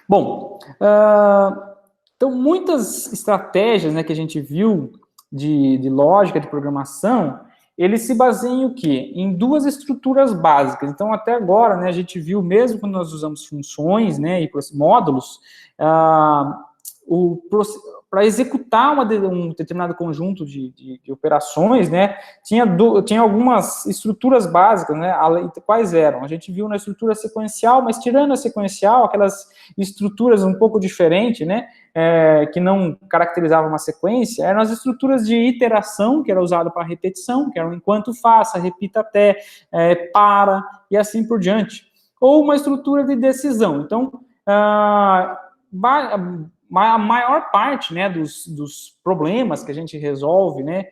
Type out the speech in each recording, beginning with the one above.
Bom, então muitas estratégias, né, que a gente viu de lógica de programação, eles se baseiam em o quê? Em duas estruturas básicas. Então, até agora, né, a gente viu, mesmo quando nós usamos funções, né, e módulos, para executar um determinado conjunto de operações, né, tinha algumas estruturas básicas, né, quais eram? A gente viu na estrutura sequencial, mas tirando a sequencial, aquelas estruturas um pouco diferentes, né, que não caracterizavam uma sequência, eram as estruturas de iteração, que era usado para repetição, que eram enquanto faça, repita até, para, e assim por diante. Ou uma estrutura de decisão. Então, a maior parte, né, dos problemas que a gente resolve, né,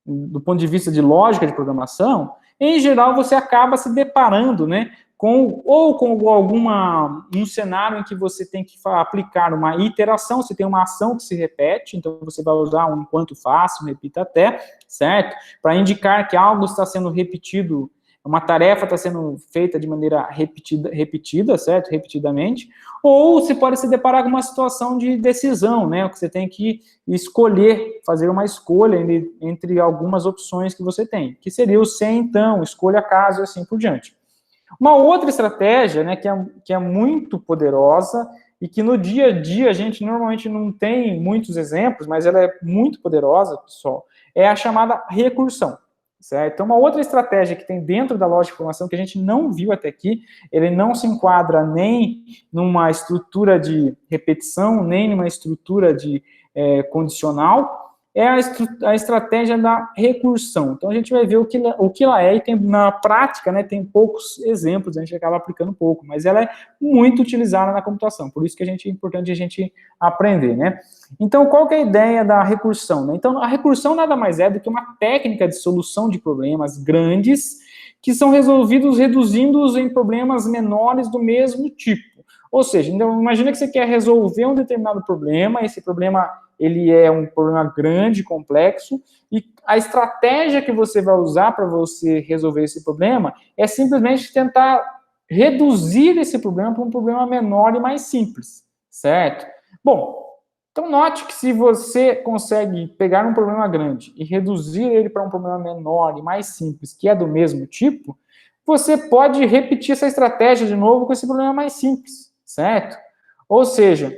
do ponto de vista de lógica de programação, em geral você acaba se deparando, né, com um cenário em que você tem que aplicar uma iteração, você tem uma ação que se repete, então você vai usar um enquanto faça, um repita até, certo? Para indicar que algo está sendo repetido, uma tarefa está sendo feita de maneira repetida, certo? Repetidamente. Ou você pode se deparar com uma situação de decisão, né? Que você tem que escolher, fazer uma escolha entre algumas opções que você tem, que seria o se então, escolha caso e assim por diante. Uma outra estratégia, né, que é muito poderosa e que no dia a dia a gente normalmente não tem muitos exemplos, mas ela é muito poderosa, pessoal, é a chamada recursão. Certo? Então, uma outra estratégia que tem dentro da lógica de programação que a gente não viu até aqui, ele não se enquadra nem numa estrutura de repetição, nem numa estrutura de condicional, é a estratégia da recursão. Então, a gente vai ver o que ela é, e tem, na prática, né, tem poucos exemplos, a gente acaba aplicando pouco, mas ela é muito utilizada na computação, por isso que é importante a gente aprender, né? Então, qual que é a ideia da recursão, né? Então, a recursão nada mais é do que uma técnica de solução de problemas grandes que são reduzindo-os em problemas menores do mesmo tipo. Ou seja, então, imagina que você quer resolver um determinado problema, esse problema ele é um problema grande, complexo, e a estratégia que você vai usar para você resolver esse problema é simplesmente tentar reduzir esse problema para um problema menor e mais simples, certo? Bom, então note que se você consegue pegar um problema grande e reduzir ele para um problema menor e mais simples, que é do mesmo tipo, você pode repetir essa estratégia de novo com esse problema mais simples, certo? Ou seja,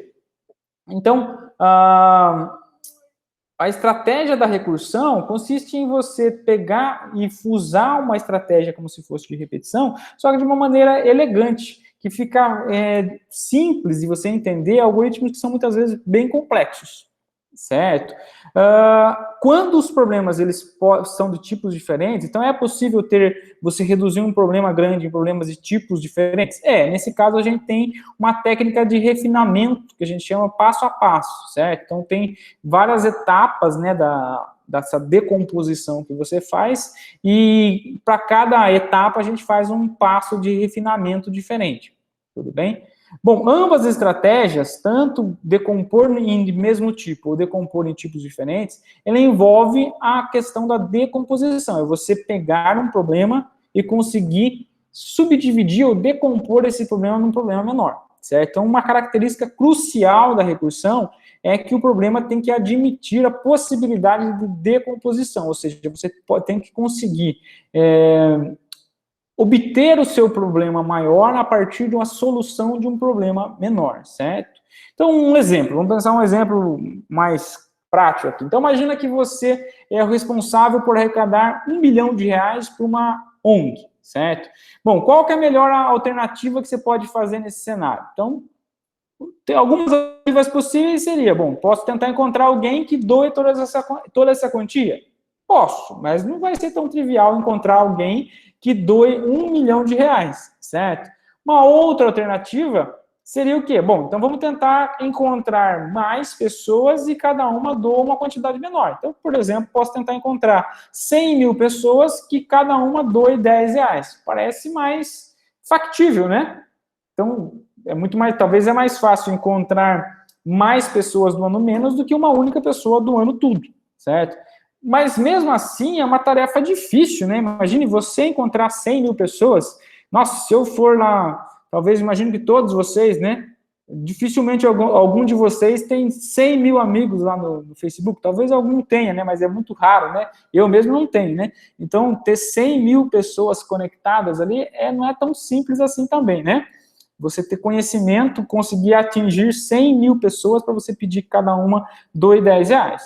então, a estratégia da recursão consiste em você pegar e usar uma estratégia como se fosse de repetição, só que de uma maneira elegante, que fica simples de você entender algoritmos que são muitas vezes bem complexos, certo? Quando os problemas eles são de tipos diferentes, então é possível você reduzir um problema grande em problemas de tipos diferentes? Nesse caso a gente tem uma técnica de refinamento, que a gente chama passo a passo, certo? Então tem várias etapas, né, dessa decomposição que você faz, e para cada etapa a gente faz um passo de refinamento diferente, tudo bem? Bom, ambas as estratégias, tanto decompor em mesmo tipo ou decompor em tipos diferentes, ela envolve a questão da decomposição, é você pegar um problema e conseguir subdividir ou decompor esse problema num problema menor, certo? Então, uma característica crucial da recursão é que o problema tem que admitir a possibilidade de decomposição, ou seja, você tem que conseguir obter o seu problema maior a partir de uma solução de um problema menor, certo? Então, um exemplo, vamos pensar um exemplo mais prático aqui. Então, imagina que você é o responsável por arrecadar R$1 milhão para uma ONG, certo? Bom, qual que é a melhor alternativa que você pode fazer nesse cenário? Então, tem algumas alternativas possíveis, seria, bom, posso tentar encontrar alguém que doe toda essa quantia? Posso, mas não vai ser tão trivial encontrar alguém que doe R$1 milhão, certo? Uma outra alternativa seria o quê? Bom, então vamos tentar encontrar mais pessoas e cada uma doa uma quantidade menor. Então, por exemplo, posso tentar encontrar 100 mil pessoas que cada uma doe R$10. Parece mais factível, né? Então, talvez é mais fácil encontrar mais pessoas doando menos do que uma única pessoa doando tudo, certo? Mas mesmo assim é uma tarefa difícil, né? Imagine você encontrar 100 mil pessoas. Nossa, se eu for lá, talvez imagino que todos vocês, né, Dificilmente algum de vocês tem 100 mil amigos lá no Facebook, talvez algum tenha, né, mas é muito raro, né, eu mesmo não tenho, né, então ter 100 mil pessoas conectadas ali não é tão simples assim também, né, você ter conhecimento, conseguir atingir 100 mil pessoas para você pedir que cada uma doe R$10.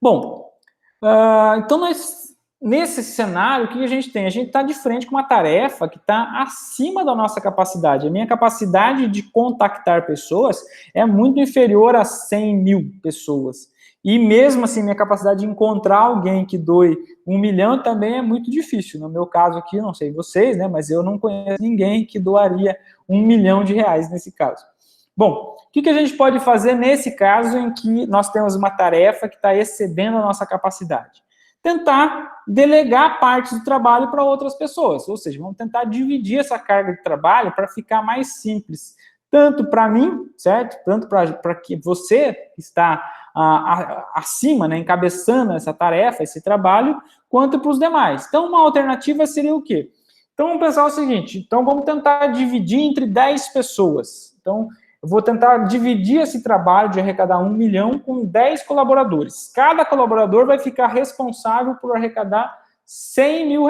Bom, então nesse cenário, o que a gente tem? A gente está de frente com uma tarefa que está acima da nossa capacidade. A minha capacidade de contactar pessoas é muito inferior a 100 mil pessoas. E mesmo assim, minha capacidade de encontrar alguém que doe 1 milhão também é muito difícil. No meu caso aqui, não sei vocês, né, mas eu não conheço ninguém que doaria R$1 milhão nesse caso. Bom, o que a gente pode fazer nesse caso em que nós temos uma tarefa que está excedendo a nossa capacidade? Tentar delegar parte do trabalho para outras pessoas, ou seja, vamos tentar dividir essa carga de trabalho para ficar mais simples, tanto para mim, certo? Tanto para que você está acima, né, encabeçando essa tarefa, esse trabalho, quanto para os demais. Então, uma alternativa seria o quê? Então, vamos pensar o seguinte, então vamos tentar dividir entre 10 pessoas. Então, eu vou tentar dividir esse trabalho de arrecadar 1 milhão com 10 colaboradores. Cada colaborador vai ficar responsável por arrecadar R$100 mil,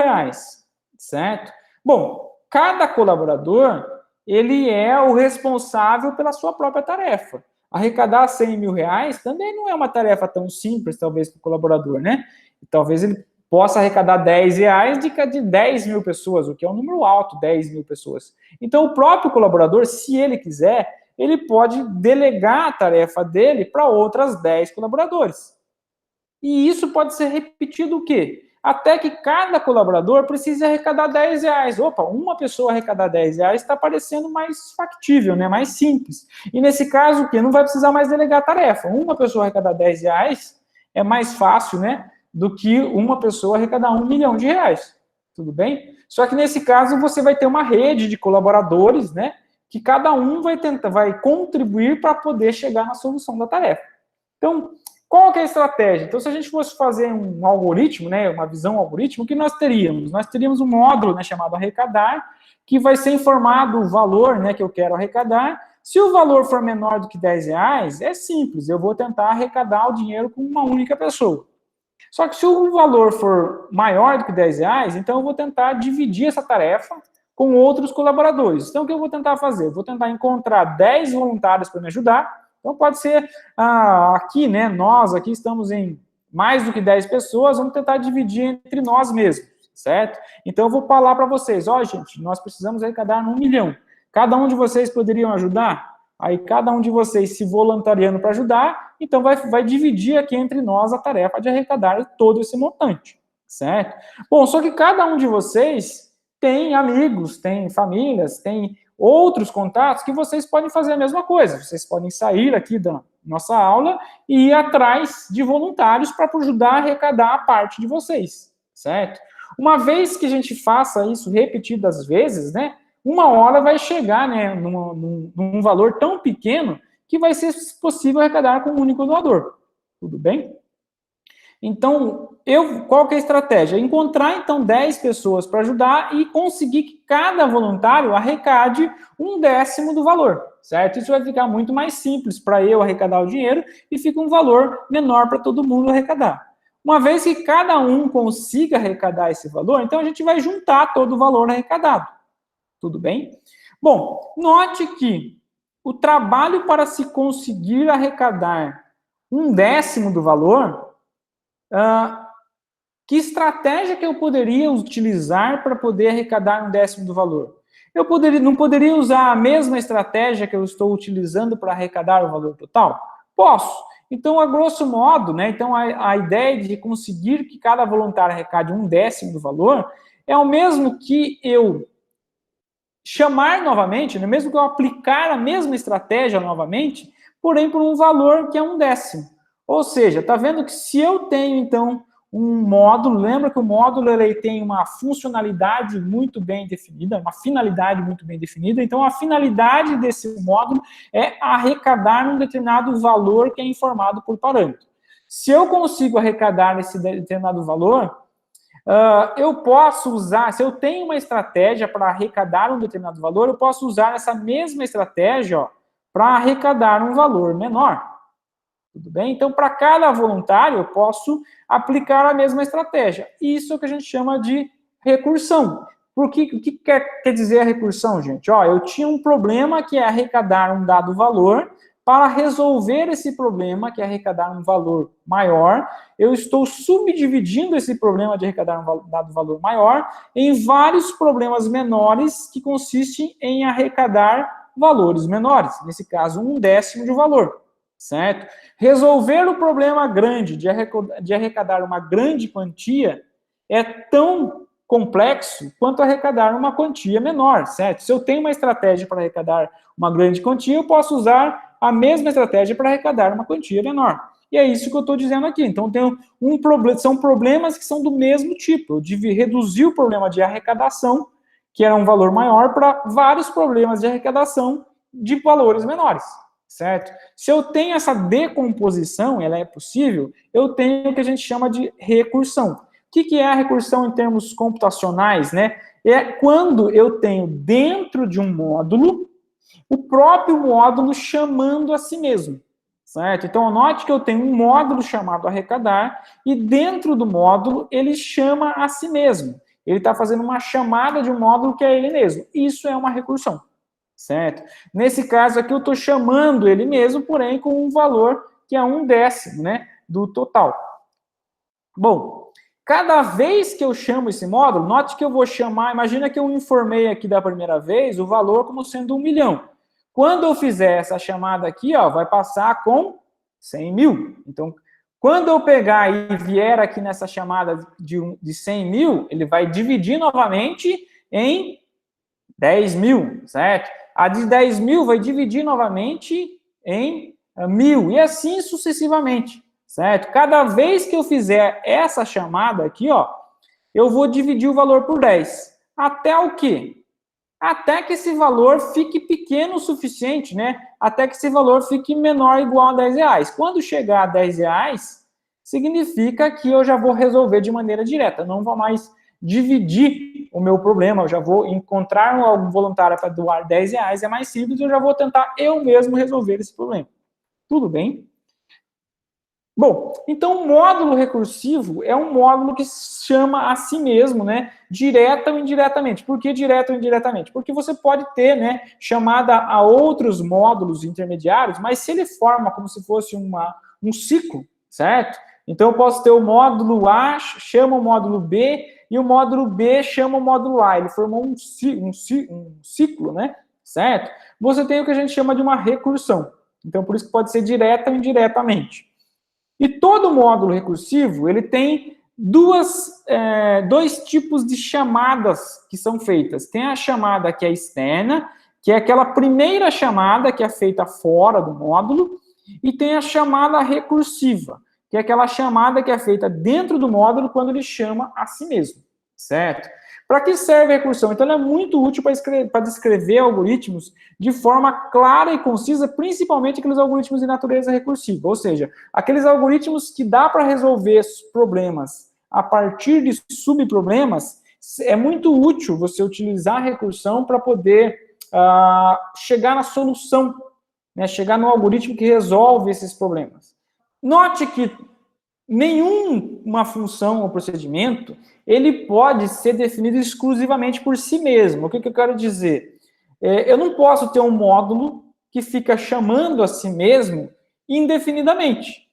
certo? Bom, cada colaborador, ele é o responsável pela sua própria tarefa. Arrecadar R$100 mil também não é uma tarefa tão simples, talvez, para o colaborador, né? E talvez ele possa arrecadar R$10 de 10 mil pessoas, o que é um número alto, 10 mil pessoas. Então, o próprio colaborador, se ele quiser, ele pode delegar a tarefa dele para outras 10 colaboradores. E isso pode ser repetido o quê? Até que cada colaborador precise arrecadar R$10. Opa, uma pessoa arrecadar R$10 está parecendo mais factível, né? Mais simples. E nesse caso, o quê? Não vai precisar mais delegar a tarefa. Uma pessoa arrecadar R$10 é mais fácil, né? Do que uma pessoa arrecadar R$1 milhão. Tudo bem? Só que nesse caso você vai ter uma rede de colaboradores, né? Que cada um vai contribuir para poder chegar na solução da tarefa. Então, qual que é a estratégia? Então, se a gente fosse fazer um algoritmo, né, uma visão algoritmo, o que nós teríamos? Nós teríamos um módulo, né, chamado arrecadar, que vai ser informado o valor, né, que eu quero arrecadar. Se o valor for menor do que R$10, é simples, eu vou tentar arrecadar o dinheiro com uma única pessoa. Só que se o valor for maior do que R$10, então eu vou tentar dividir essa tarefa com outros colaboradores. Então, o que eu vou tentar fazer? Eu vou tentar encontrar 10 voluntários para me ajudar. Então, pode ser aqui, né? Nós aqui estamos em mais do que 10 pessoas, vamos tentar dividir entre nós mesmos, certo? Então, eu vou falar para vocês, gente, nós precisamos arrecadar 1 milhão. Cada um de vocês poderiam ajudar? Aí, cada um de vocês se voluntariando para ajudar, então vai dividir aqui entre nós a tarefa de arrecadar todo esse montante, certo? Bom, só que cada um de vocês tem amigos, tem famílias, tem outros contatos que vocês podem fazer a mesma coisa. Vocês podem sair aqui da nossa aula e ir atrás de voluntários para ajudar a arrecadar a parte de vocês, certo? Uma vez que a gente faça isso repetidas vezes, né, uma hora vai chegar, né, num valor tão pequeno que vai ser possível arrecadar com um único doador. Tudo bem? Então, qual que é a estratégia? Encontrar, então, 10 pessoas para ajudar e conseguir que cada voluntário arrecade 1/10 do valor, certo? Isso vai ficar muito mais simples para eu arrecadar o dinheiro e fica um valor menor para todo mundo arrecadar. Uma vez que cada um consiga arrecadar esse valor, então a gente vai juntar todo o valor arrecadado. Tudo bem? Bom, note que o trabalho para se conseguir arrecadar 1/10 do valor, que estratégia que eu poderia utilizar para poder arrecadar 1/10 do valor? Eu não poderia usar a mesma estratégia que eu estou utilizando para arrecadar o valor total? Posso. Então, a grosso modo, né, então a ideia de conseguir que cada voluntário arrecade 1/10 do valor é o mesmo que eu chamar novamente, né, mesmo que eu aplicar a mesma estratégia novamente, porém por um valor que é 1/10. Ou seja, está vendo que se eu tenho, então, um módulo, lembra que o módulo ele tem uma funcionalidade muito bem definida, uma finalidade muito bem definida, então a finalidade desse módulo é arrecadar um determinado valor que é informado por parâmetro. Se eu consigo arrecadar esse determinado valor, eu posso usar, se eu tenho uma estratégia para arrecadar um determinado valor, eu posso usar essa mesma estratégia, para arrecadar um valor menor. Tudo bem? Então, para cada voluntário, eu posso aplicar a mesma estratégia. Isso é o que a gente chama de recursão. O que quer dizer a recursão, gente? Ó, eu tinha um problema que é arrecadar um dado valor. Para resolver esse problema, que é arrecadar um valor maior, eu estou subdividindo esse problema de arrecadar um dado valor maior em vários problemas menores que consistem em arrecadar valores menores. Nesse caso, 1/10 de valor, certo? Resolver o problema grande de arrecadar uma grande quantia é tão complexo quanto arrecadar uma quantia menor, certo? Se eu tenho uma estratégia para arrecadar uma grande quantia, eu posso usar a mesma estratégia para arrecadar uma quantia menor. E é isso que eu estou dizendo aqui. Então, são problemas que são do mesmo tipo. Eu reduzi o problema de arrecadação, que era um valor maior, para vários problemas de arrecadação de valores menores, certo? Se eu tenho essa decomposição, ela é possível, eu tenho o que a gente chama de recursão. O que é a recursão em termos computacionais, né? É quando eu tenho dentro de um módulo o próprio módulo chamando a si mesmo, certo? Então, note que eu tenho um módulo chamado arrecadar e dentro do módulo ele chama a si mesmo. Ele está fazendo uma chamada de um módulo que é ele mesmo. Isso é uma recursão, certo? Nesse caso aqui eu estou chamando ele mesmo, porém com um valor que é 1/10, né, do total. Bom, cada vez que eu chamo esse módulo, note que eu vou chamar, imagina que eu informei aqui da primeira vez o valor como sendo 1 milhão. Quando eu fizer essa chamada aqui, ó, vai passar com 100 mil. Então, quando eu pegar e vier aqui nessa chamada de 100 mil, ele vai dividir novamente em 10 mil, certo? A de 10 mil vai dividir novamente em 1.000 e assim sucessivamente, certo? Cada vez que eu fizer essa chamada aqui, ó, eu vou dividir o valor por 10. Até o quê? Até que esse valor fique pequeno o suficiente, né? Até que esse valor fique menor ou igual a 10 reais. Quando chegar a 10 reais, significa que eu já vou resolver de maneira direta. Eu não vou mais dividir o meu problema. Eu já vou encontrar algum voluntário para doar 10 reais. É mais simples, eu já vou tentar eu mesmo resolver esse problema. Tudo bem? Bom, então o módulo recursivo é um módulo que chama a si mesmo, né, direta ou indiretamente. Por que direta ou indiretamente? Porque você pode ter, né, chamada a outros módulos intermediários, mas se ele forma como se fosse um ciclo, certo? Então eu posso ter o módulo A, chama o módulo B, e o módulo B chama o módulo A. Ele formou um ciclo, né, certo? Você tem o que a gente chama de uma recursão. Então por isso que pode ser direta ou indiretamente. E todo módulo recursivo, ele tem dois tipos de chamadas que são feitas. Tem a chamada que é externa, que é aquela primeira chamada que é feita fora do módulo, e tem a chamada recursiva, que é aquela chamada que é feita dentro do módulo quando ele chama a si mesmo, certo? Para que serve a recursão? Então, ela é muito útil para descrever algoritmos de forma clara e concisa, principalmente aqueles algoritmos de natureza recursiva, ou seja, aqueles algoritmos que dá para resolver problemas a partir de subproblemas. É muito útil você utilizar a recursão para poder chegar na solução, né, chegar no algoritmo que resolve esses problemas. Note que nenhuma função ou procedimento ele pode ser definido exclusivamente por si mesmo. O que eu quero dizer? Eu não posso ter um módulo que fica chamando a si mesmo indefinidamente,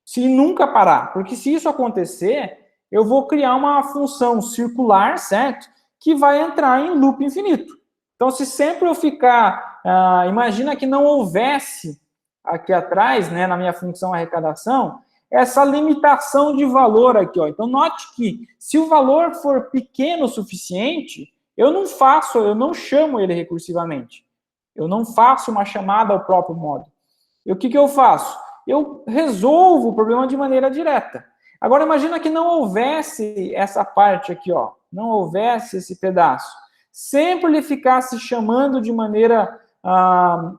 se nunca parar. Porque se isso acontecer, eu vou criar uma função circular, certo? Que vai entrar em loop infinito. Então, se sempre eu ficar... imagina que não houvesse aqui atrás, né, na minha função arrecadação, essa limitação de valor aqui, ó. Então, note que se o valor for pequeno o suficiente, eu não chamo ele recursivamente. Eu não faço uma chamada ao próprio módulo. E o que eu faço? Eu resolvo o problema de maneira direta. Agora, imagina que não houvesse essa parte aqui, ó. Não houvesse esse pedaço. Sempre ele ficasse chamando de maneira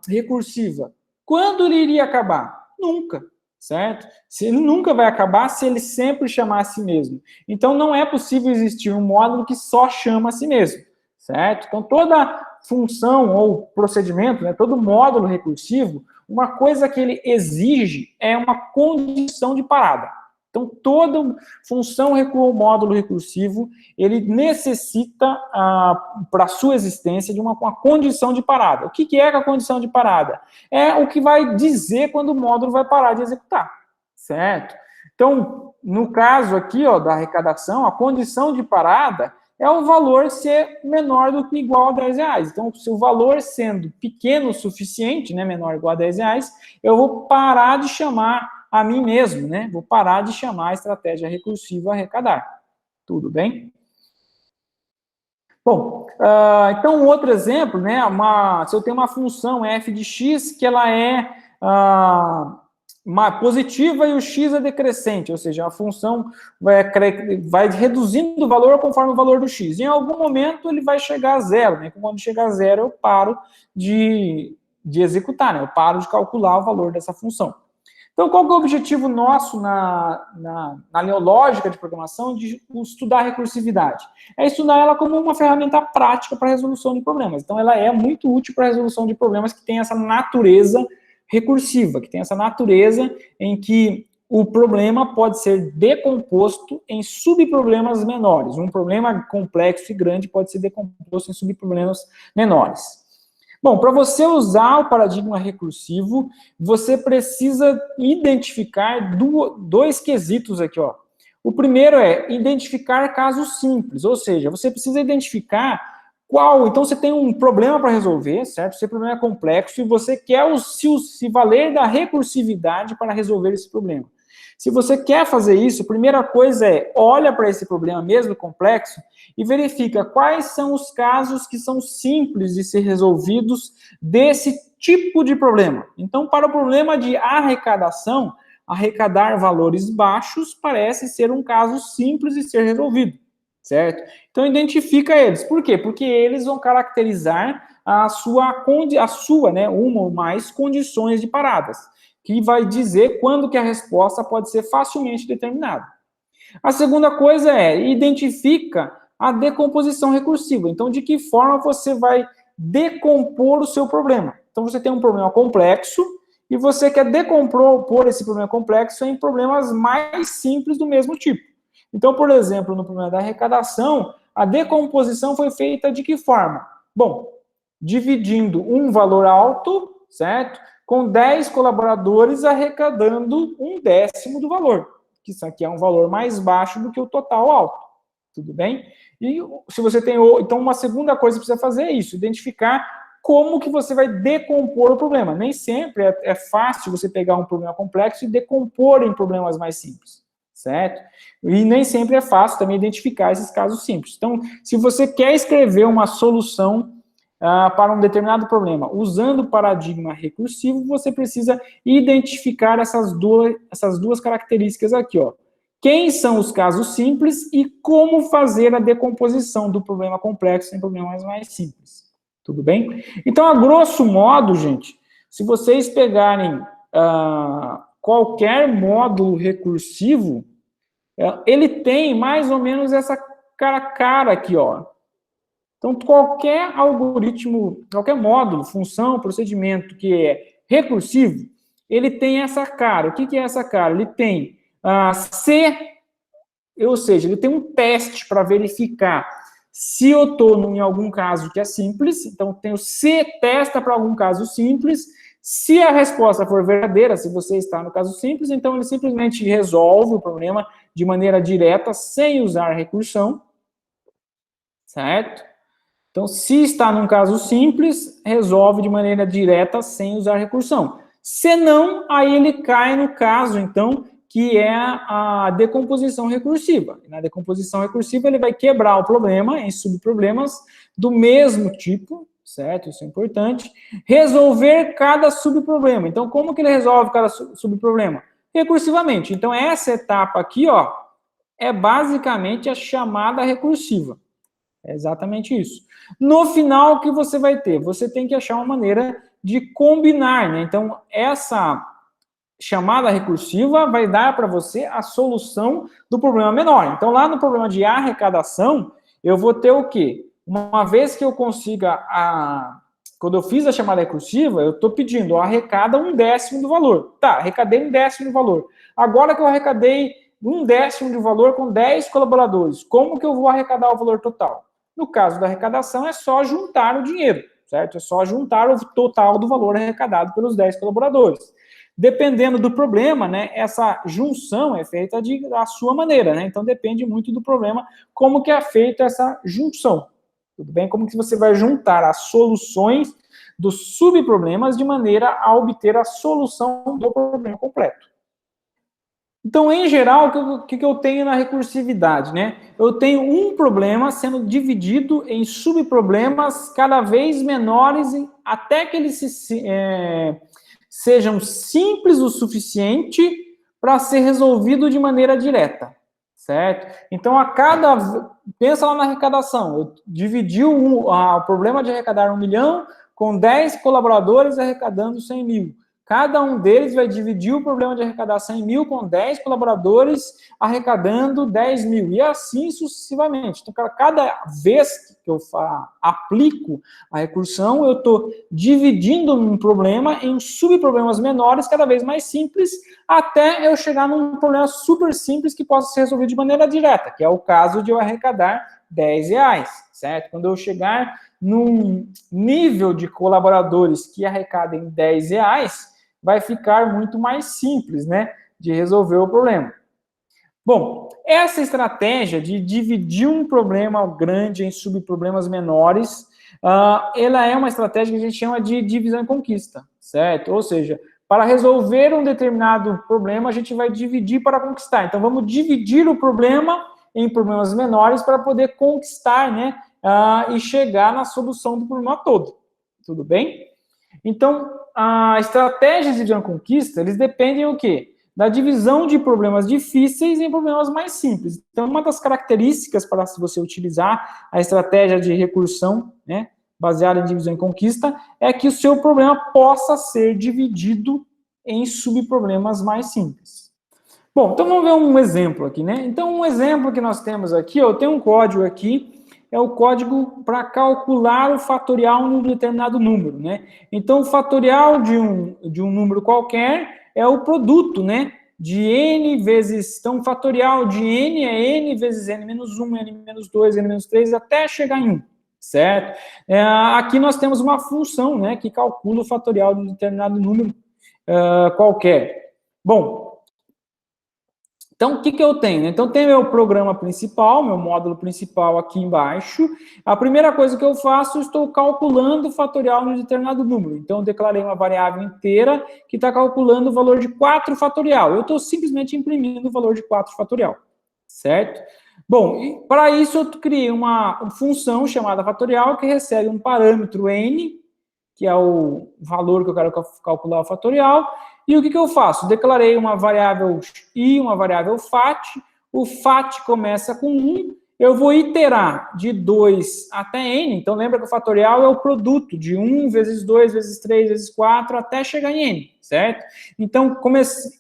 recursiva. Quando ele iria acabar? Nunca. Certo? Ele nunca vai acabar se ele sempre chamar a si mesmo. Então, não é possível existir um módulo que só chama a si mesmo, certo? Então, toda função ou procedimento, né, todo módulo recursivo, uma coisa que ele exige é uma condição de parada. Então, toda função ou módulo recursivo, ele necessita, para sua existência, de uma condição de parada. O que é a condição de parada? É o que vai dizer quando o módulo vai parar de executar, certo? Então, no caso aqui, ó, da arrecadação, a condição de parada é o valor ser menor do que igual a R$10. Então, se o valor sendo pequeno o suficiente, né, menor ou igual a R$10, eu vou parar de chamar a mim mesmo, né? Vou parar de chamar a estratégia recursiva arrecadar. Tudo bem? Bom, então, um outro exemplo, né? Se eu tenho uma função f de x que ela é positiva e o x é decrescente, ou seja, a função vai reduzindo o valor conforme o valor do x. Em algum momento ele vai chegar a zero, né? Quando chegar a zero eu paro de executar, né? Eu paro de calcular o valor dessa função. Então, qual que é o objetivo nosso na neológica de programação de estudar a recursividade? É estudar ela como uma ferramenta prática para a resolução de problemas. Então, ela é muito útil para a resolução de problemas que tem essa natureza recursiva, que tem essa natureza em que o problema pode ser decomposto em subproblemas menores. Um problema complexo e grande pode ser decomposto em subproblemas menores. Bom, para você usar o paradigma recursivo, você precisa identificar dois quesitos aqui, ó. O primeiro é identificar casos simples, ou seja, você precisa identificar então você tem um problema para resolver, certo? Esse problema é complexo e você quer se valer da recursividade para resolver esse problema. Se você quer fazer isso, a primeira coisa é, olha para esse problema mesmo complexo e verifica quais são os casos que são simples de ser resolvidos desse tipo de problema. Então, para o problema de arrecadação, arrecadar valores baixos parece ser um caso simples de ser resolvido, certo? Então, identifica eles. Por quê? Porque eles vão caracterizar a sua, né, uma ou mais condições de paradas, que vai dizer quando que a resposta pode ser facilmente determinada. A segunda coisa é, identifica a decomposição recursiva. Então, de que forma você vai decompor o seu problema? Então, você tem um problema complexo e você quer decompor esse problema complexo em problemas mais simples do mesmo tipo. Então, por exemplo, no problema da arrecadação, a decomposição foi feita de que forma? Bom, dividindo um valor alto, certo? Com 10 colaboradores arrecadando 1/10 do valor, que isso aqui é um valor mais baixo do que o total alto, tudo bem? E se você tem, então uma segunda coisa que você precisa fazer é isso, identificar como que você vai decompor o problema. Nem sempre é fácil você pegar um problema complexo e decompor em problemas mais simples, certo? E nem sempre é fácil também identificar esses casos simples. Então, se você quer escrever uma solução para um determinado problema, usando o paradigma recursivo, você precisa identificar essas duas características aqui, ó. Quem são os casos simples e como fazer a decomposição do problema complexo em problemas mais simples. Tudo bem? Então, a grosso modo, gente, se vocês pegarem qualquer módulo recursivo, ele tem mais ou menos essa cara aqui, ó. Então, qualquer algoritmo, qualquer módulo, função, procedimento que é recursivo, ele tem essa cara. O que é essa cara? Ele tem ou seja, ele tem um teste para verificar se eu estou em algum caso que é simples, então tem o C testa para algum caso simples. Se a resposta for verdadeira, se você está no caso simples, então ele simplesmente resolve o problema de maneira direta, sem usar recursão, certo? Então, se está num caso simples, resolve de maneira direta, sem usar recursão. Se não, aí ele cai no caso, então, que é a decomposição recursiva. Na decomposição recursiva, ele vai quebrar o problema em subproblemas do mesmo tipo, certo? Isso é importante. Resolver cada subproblema. Então, como que ele resolve cada subproblema? Recursivamente. Então, essa etapa aqui, ó, é basicamente a chamada recursiva. É exatamente isso. No final, o que você vai ter? Você tem que achar uma maneira de combinar, né? Então, essa chamada recursiva vai dar para você a solução do problema menor. Então, lá no problema de arrecadação, eu vou ter o quê? uma vez que eu consiga, quando eu fiz a chamada recursiva, eu estou pedindo, arrecada 1/10 do valor. Tá, arrecadei 1/10 do valor. Agora que eu arrecadei 1/10 do valor com 10 colaboradores, como que eu vou arrecadar o valor total? No caso da arrecadação, é só juntar o dinheiro, certo? É só juntar o total do valor arrecadado pelos 10 colaboradores. Dependendo do problema, né, essa junção é feita da sua maneira, né? Então, depende muito do problema, como que é feita essa junção. Tudo bem? Como que você vai juntar as soluções dos subproblemas de maneira a obter a solução do problema completo. Então, em geral, o que eu tenho na recursividade, né? Eu tenho um problema sendo dividido em subproblemas cada vez menores, até que eles sejam simples o suficiente para ser resolvido de maneira direta, certo? Então, pensa lá na arrecadação, eu dividi o problema de arrecadar 1 milhão com 10 colaboradores arrecadando 100 mil. Cada um deles vai dividir o problema de arrecadar 100 mil com 10 colaboradores arrecadando 10 mil, e assim sucessivamente. Então, cada vez que eu aplico a recursão, eu estou dividindo um problema em subproblemas menores, cada vez mais simples, até eu chegar num problema super simples que possa ser resolvido de maneira direta, que é o caso de eu arrecadar R$10, certo? Quando eu chegar num nível de colaboradores que arrecadem R$10, vai ficar muito mais simples, né, de resolver o problema. Bom, essa estratégia de dividir um problema grande em subproblemas menores, ela é uma estratégia que a gente chama de divisão e conquista, certo? Ou seja, para resolver um determinado problema, a gente vai dividir para conquistar. Então, vamos dividir o problema em problemas menores para poder conquistar, né, e chegar na solução do problema todo. Tudo bem? Então, a estratégia de divisão e conquista, eles dependem o quê? Da divisão de problemas difíceis em problemas mais simples. Então, uma das características para você utilizar a estratégia de recursão, né, baseada em divisão e conquista, é que o seu problema possa ser dividido em subproblemas mais simples. Bom, então vamos ver um exemplo aqui, né? Então, um exemplo que nós temos aqui, eu tenho um código aqui, é o código para calcular o fatorial de um determinado número, né? Então, o fatorial de um número qualquer é o produto, né? De n vezes... Então, o fatorial de n é n vezes n menos 1, n menos 2, n menos 3, até chegar em 1, certo? Aqui nós temos uma função, né? Que calcula o fatorial de um determinado número qualquer. Bom... Então, o que eu tenho? Então, tem meu programa principal, meu módulo principal aqui embaixo. A primeira coisa que eu faço, estou calculando o fatorial de um determinado número. Então, eu declarei uma variável inteira que está calculando o valor de 4 fatorial. Eu estou simplesmente imprimindo o valor de 4 fatorial, certo? Bom, para isso, eu criei uma função chamada fatorial que recebe um parâmetro n, que é o valor que eu quero calcular o fatorial. E o que eu faço? Declarei uma variável i, uma variável fat. O fat começa com 1. Eu vou iterar de 2 até n. Então, lembra que o fatorial é o produto de 1 vezes 2 vezes 3 vezes 4 até chegar em n, certo? Então,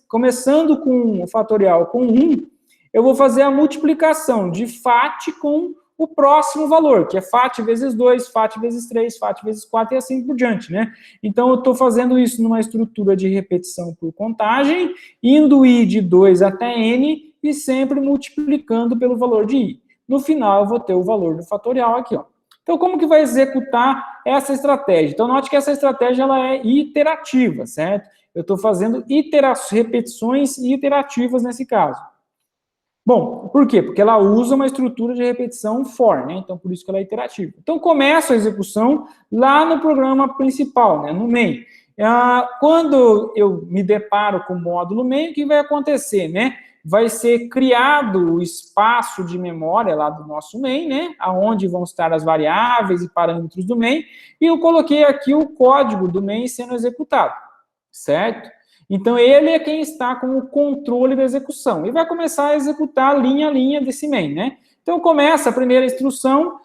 começando com o fatorial com 1, eu vou fazer a multiplicação de fat com o próximo valor, que é fat vezes 2, fat vezes 3, fat vezes 4 e assim por diante, né? Então, eu estou fazendo isso numa estrutura de repetição por contagem, indo i de 2 até n e sempre multiplicando pelo valor de i. No final, eu vou ter o valor do fatorial aqui, ó. Então, como que vai executar essa estratégia? Então, note que essa estratégia ela é iterativa, certo? Eu estou fazendo repetições iterativas nesse caso. Bom, por quê? Porque ela usa uma estrutura de repetição for, né? Então, por isso que ela é iterativa. Então, começa a execução lá no programa principal, né? No main. Quando eu me deparo com o módulo main, o que vai acontecer, né? Vai ser criado o espaço de memória lá do nosso main, né? Onde vão estar as variáveis e parâmetros do main. E eu coloquei aqui o código do main sendo executado, certo? Então, ele é quem está com o controle da execução. E vai começar a executar linha a linha desse main, né? Então, começa a primeira instrução,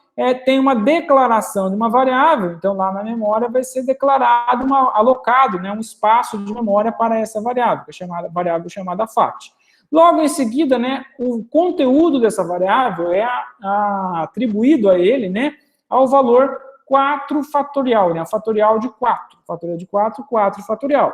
tem uma declaração de uma variável. Então, lá na memória vai ser declarado, alocado, né, um espaço de memória para essa variável, que é variável chamada fat. Logo em seguida, né, o conteúdo dessa variável é atribuído a ele, né, ao valor 4 fatorial, né? A fatorial de 4. Fatorial de 4, 4 fatorial.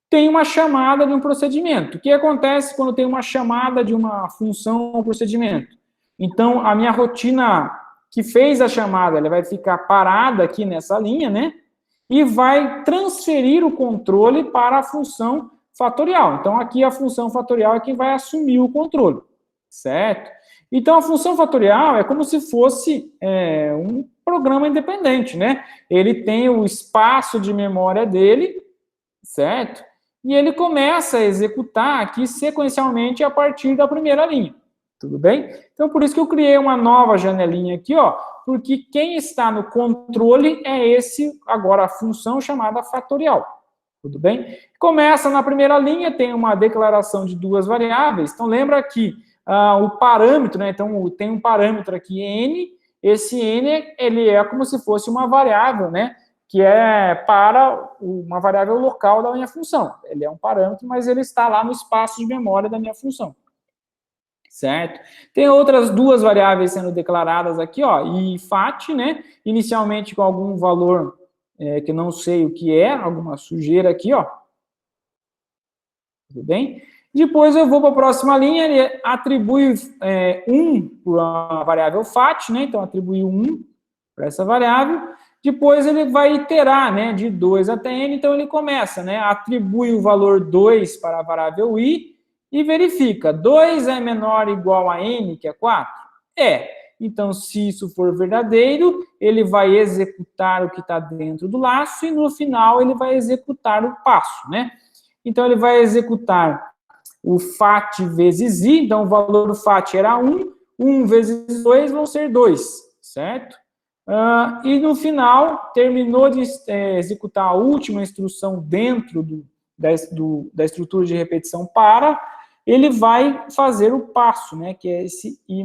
Tem uma chamada de um procedimento. O que acontece quando tem uma chamada de uma função ou procedimento? Então, a minha rotina que fez a chamada, ela vai ficar parada aqui nessa linha, né? E vai transferir o controle para a função fatorial. Então, aqui a função fatorial é quem vai assumir o controle, certo? Então, a função fatorial é como se fosse um programa independente, né? Ele tem o espaço de memória dele, certo? E ele começa a executar aqui sequencialmente a partir da primeira linha. Tudo bem? Então, por isso que eu criei uma nova janelinha aqui, ó, porque quem está no controle é agora a função chamada fatorial. Tudo bem? Começa na primeira linha, tem uma declaração de 2 variáveis. Então, lembra que o parâmetro, né? Então, tem um parâmetro aqui, n. Esse n, ele é como se fosse uma variável, né? Que é para uma variável local da minha função. Ele é um parâmetro, mas ele está lá no espaço de memória da minha função. Certo? Tem outras 2 variáveis sendo declaradas aqui, ó, e fat, né? Inicialmente com algum valor que não sei o que é, alguma sujeira aqui, ó. Tudo bem? Depois eu vou para a próxima linha, ele atribui 1 para a variável fat, né? Então, atribui 1 para essa variável. Depois ele vai iterar, né, de 2 até n, então ele começa, né, atribui o valor 2 para a variável i e verifica, 2 é menor ou igual a n, que é 4? É. Então, se isso for verdadeiro, ele vai executar o que está dentro do laço e no final ele vai executar o passo, né? Então, ele vai executar o fat vezes i, então o valor do fat era 1, 1 vezes 2 vão ser 2, certo? E no final, terminou de executar a última instrução dentro da estrutura de repetição para, ele vai fazer o passo, né, que é esse i++.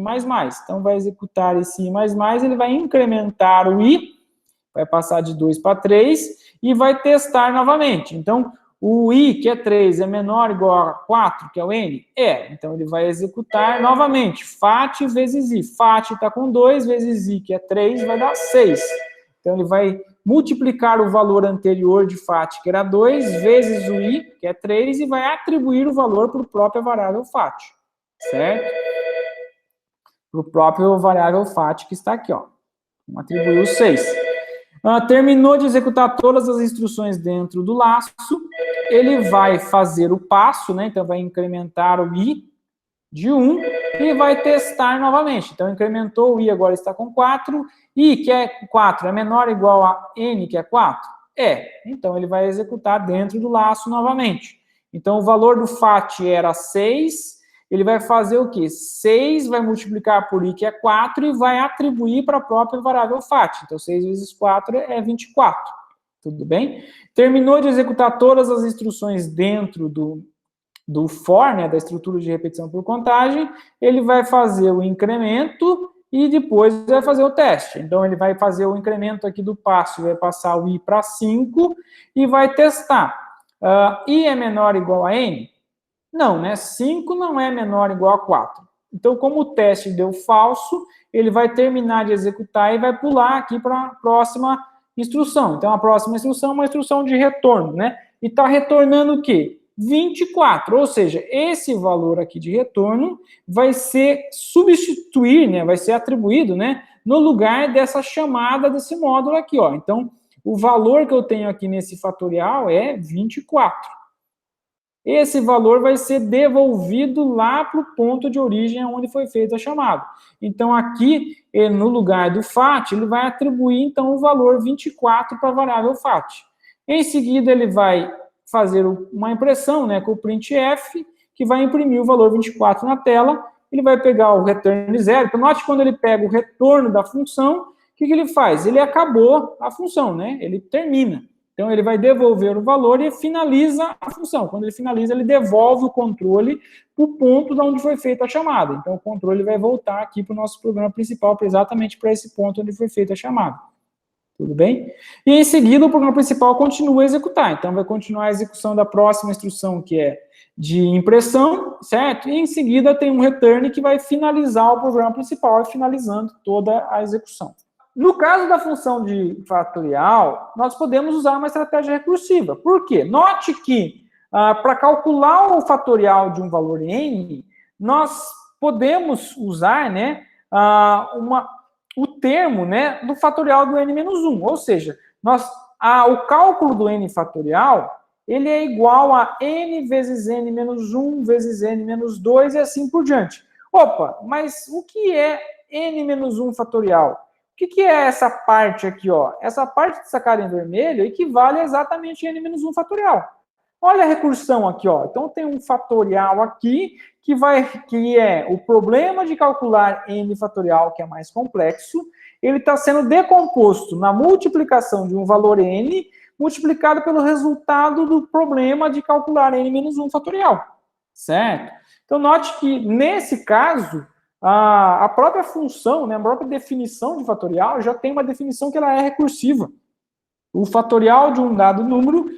Então, vai executar esse i++, ele vai incrementar o i, vai passar de 2 para 3, e vai testar novamente. Então, o i, que é 3, é menor ou igual a 4, que é o n? É. Então, ele vai executar novamente. Fat vezes i. Fat está com 2 vezes i, que é 3, vai dar 6. Então, ele vai multiplicar o valor anterior de fat, que era 2, vezes o i, que é 3, e vai atribuir o valor para a própria variável fat. Certo? Para o próprio variável fat que está aqui, ó. Vamos atribuir o 6. Terminou de executar todas as instruções dentro do laço, ele vai fazer o passo, né? Então, vai incrementar o i de 1 e vai testar novamente. Então, incrementou o i, agora está com 4. I, que é 4, é menor ou igual a n, que é 4? É. Então, ele vai executar dentro do laço novamente. Então, o valor do fat era 6. Ele vai fazer o quê? 6 vai multiplicar por i, que é 4, e vai atribuir para a própria variável fat. Então, 6 vezes 4 é 24. Tudo bem? Terminou de executar todas as instruções dentro do for, né, da estrutura de repetição por contagem, ele vai fazer o incremento e depois vai fazer o teste. Então, ele vai fazer o incremento aqui do passo, vai passar o i para 5 e vai testar. I é menor ou igual a n? Não, né? 5 não é menor ou igual a 4. Então, como o teste deu falso, ele vai terminar de executar e vai pular aqui para a próxima instrução. Então, a próxima instrução é uma instrução de retorno, né? E está retornando o quê? 24, ou seja, esse valor aqui de retorno vai ser substituir, né? Vai ser atribuído, né? No lugar dessa chamada desse módulo aqui, ó. Então, o valor que eu tenho aqui nesse fatorial é 24. Esse valor vai ser devolvido lá para o ponto de origem onde foi feita a chamada. Então, aqui, no lugar do fat, ele vai atribuir, então, o valor 24 para a variável fat. Em seguida, ele vai fazer uma impressão, né, com o printf, que vai imprimir o valor 24 na tela. Ele vai pegar o return 0. Então, note quando ele pega o retorno da função, o que ele faz? Ele acabou a função, né? Ele termina. Então, ele vai devolver o valor e finaliza a função. Quando ele finaliza, ele devolve o controle para o ponto de onde foi feita a chamada. Então, o controle vai voltar aqui para o nosso programa principal, exatamente para esse ponto onde foi feita a chamada. Tudo bem? E, em seguida, o programa principal continua a executar. Então, vai continuar a execução da próxima instrução, que é de impressão, certo? E, em seguida, tem um return que vai finalizar o programa principal, finalizando toda a execução. no caso da função de fatorial, nós podemos usar uma estratégia recursiva. Por quê? Note que, para calcular o fatorial de um valor n, nós podemos usar, né, o termo, né, do fatorial do n-1. Ou seja, o cálculo do n fatorial, ele é igual a n vezes n-1 vezes n-2 e assim por diante. Opa, mas o que é n-1 fatorial? O que é essa parte aqui, ó? Essa parte dessa carinha vermelha equivale exatamente a n-1 fatorial. Olha a recursão aqui, ó. Então tem um fatorial aqui que é o problema de calcular n fatorial, que é mais complexo. Ele está sendo decomposto na multiplicação de um valor n multiplicado pelo resultado do problema de calcular n-1 fatorial. Certo? Então note que nesse caso a própria função, né, a própria definição de fatorial já tem uma definição que ela é recursiva. O fatorial de um dado número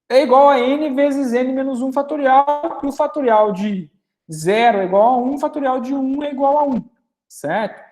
é igual a n vezes n-1 fatorial, e o fatorial de 0 é igual a 1, o fatorial de 1 é igual a 1, certo?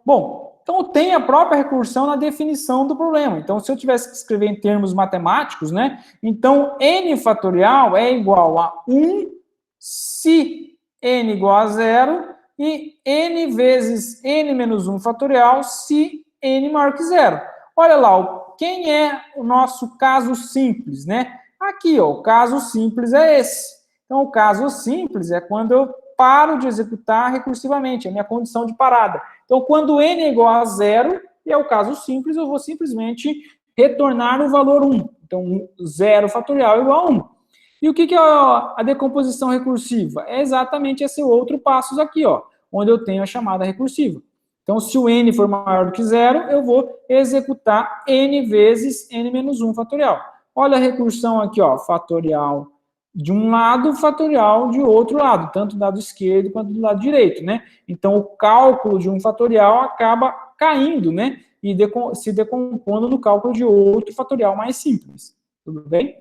Bom, então tem a própria recursão na definição do problema. Então, se eu tivesse que escrever em termos matemáticos, né, então n fatorial é igual a 1 se n igual a 0 e n vezes n-1 fatorial se n maior que 0. Olha lá, quem é o nosso caso simples, né? Aqui, ó, o caso simples é esse. Então, o caso simples é quando eu paro de executar recursivamente, é a minha condição de parada. Então, quando n é igual a 0, e é o caso simples, eu vou simplesmente retornar o valor 1. Então, 0 fatorial é igual a 1. E o que é a decomposição recursiva? É exatamente esse outro passo aqui, ó, onde eu tenho a chamada recursiva. Então, se o n for maior do que 0, eu vou executar n vezes n-1 fatorial. Olha a recursão aqui, ó, fatorial de um lado, fatorial de outro lado, tanto do lado esquerdo quanto do lado direito, né? Então, o cálculo de um fatorial acaba caindo, né? E se decompondo no cálculo de outro fatorial mais simples. Tudo bem?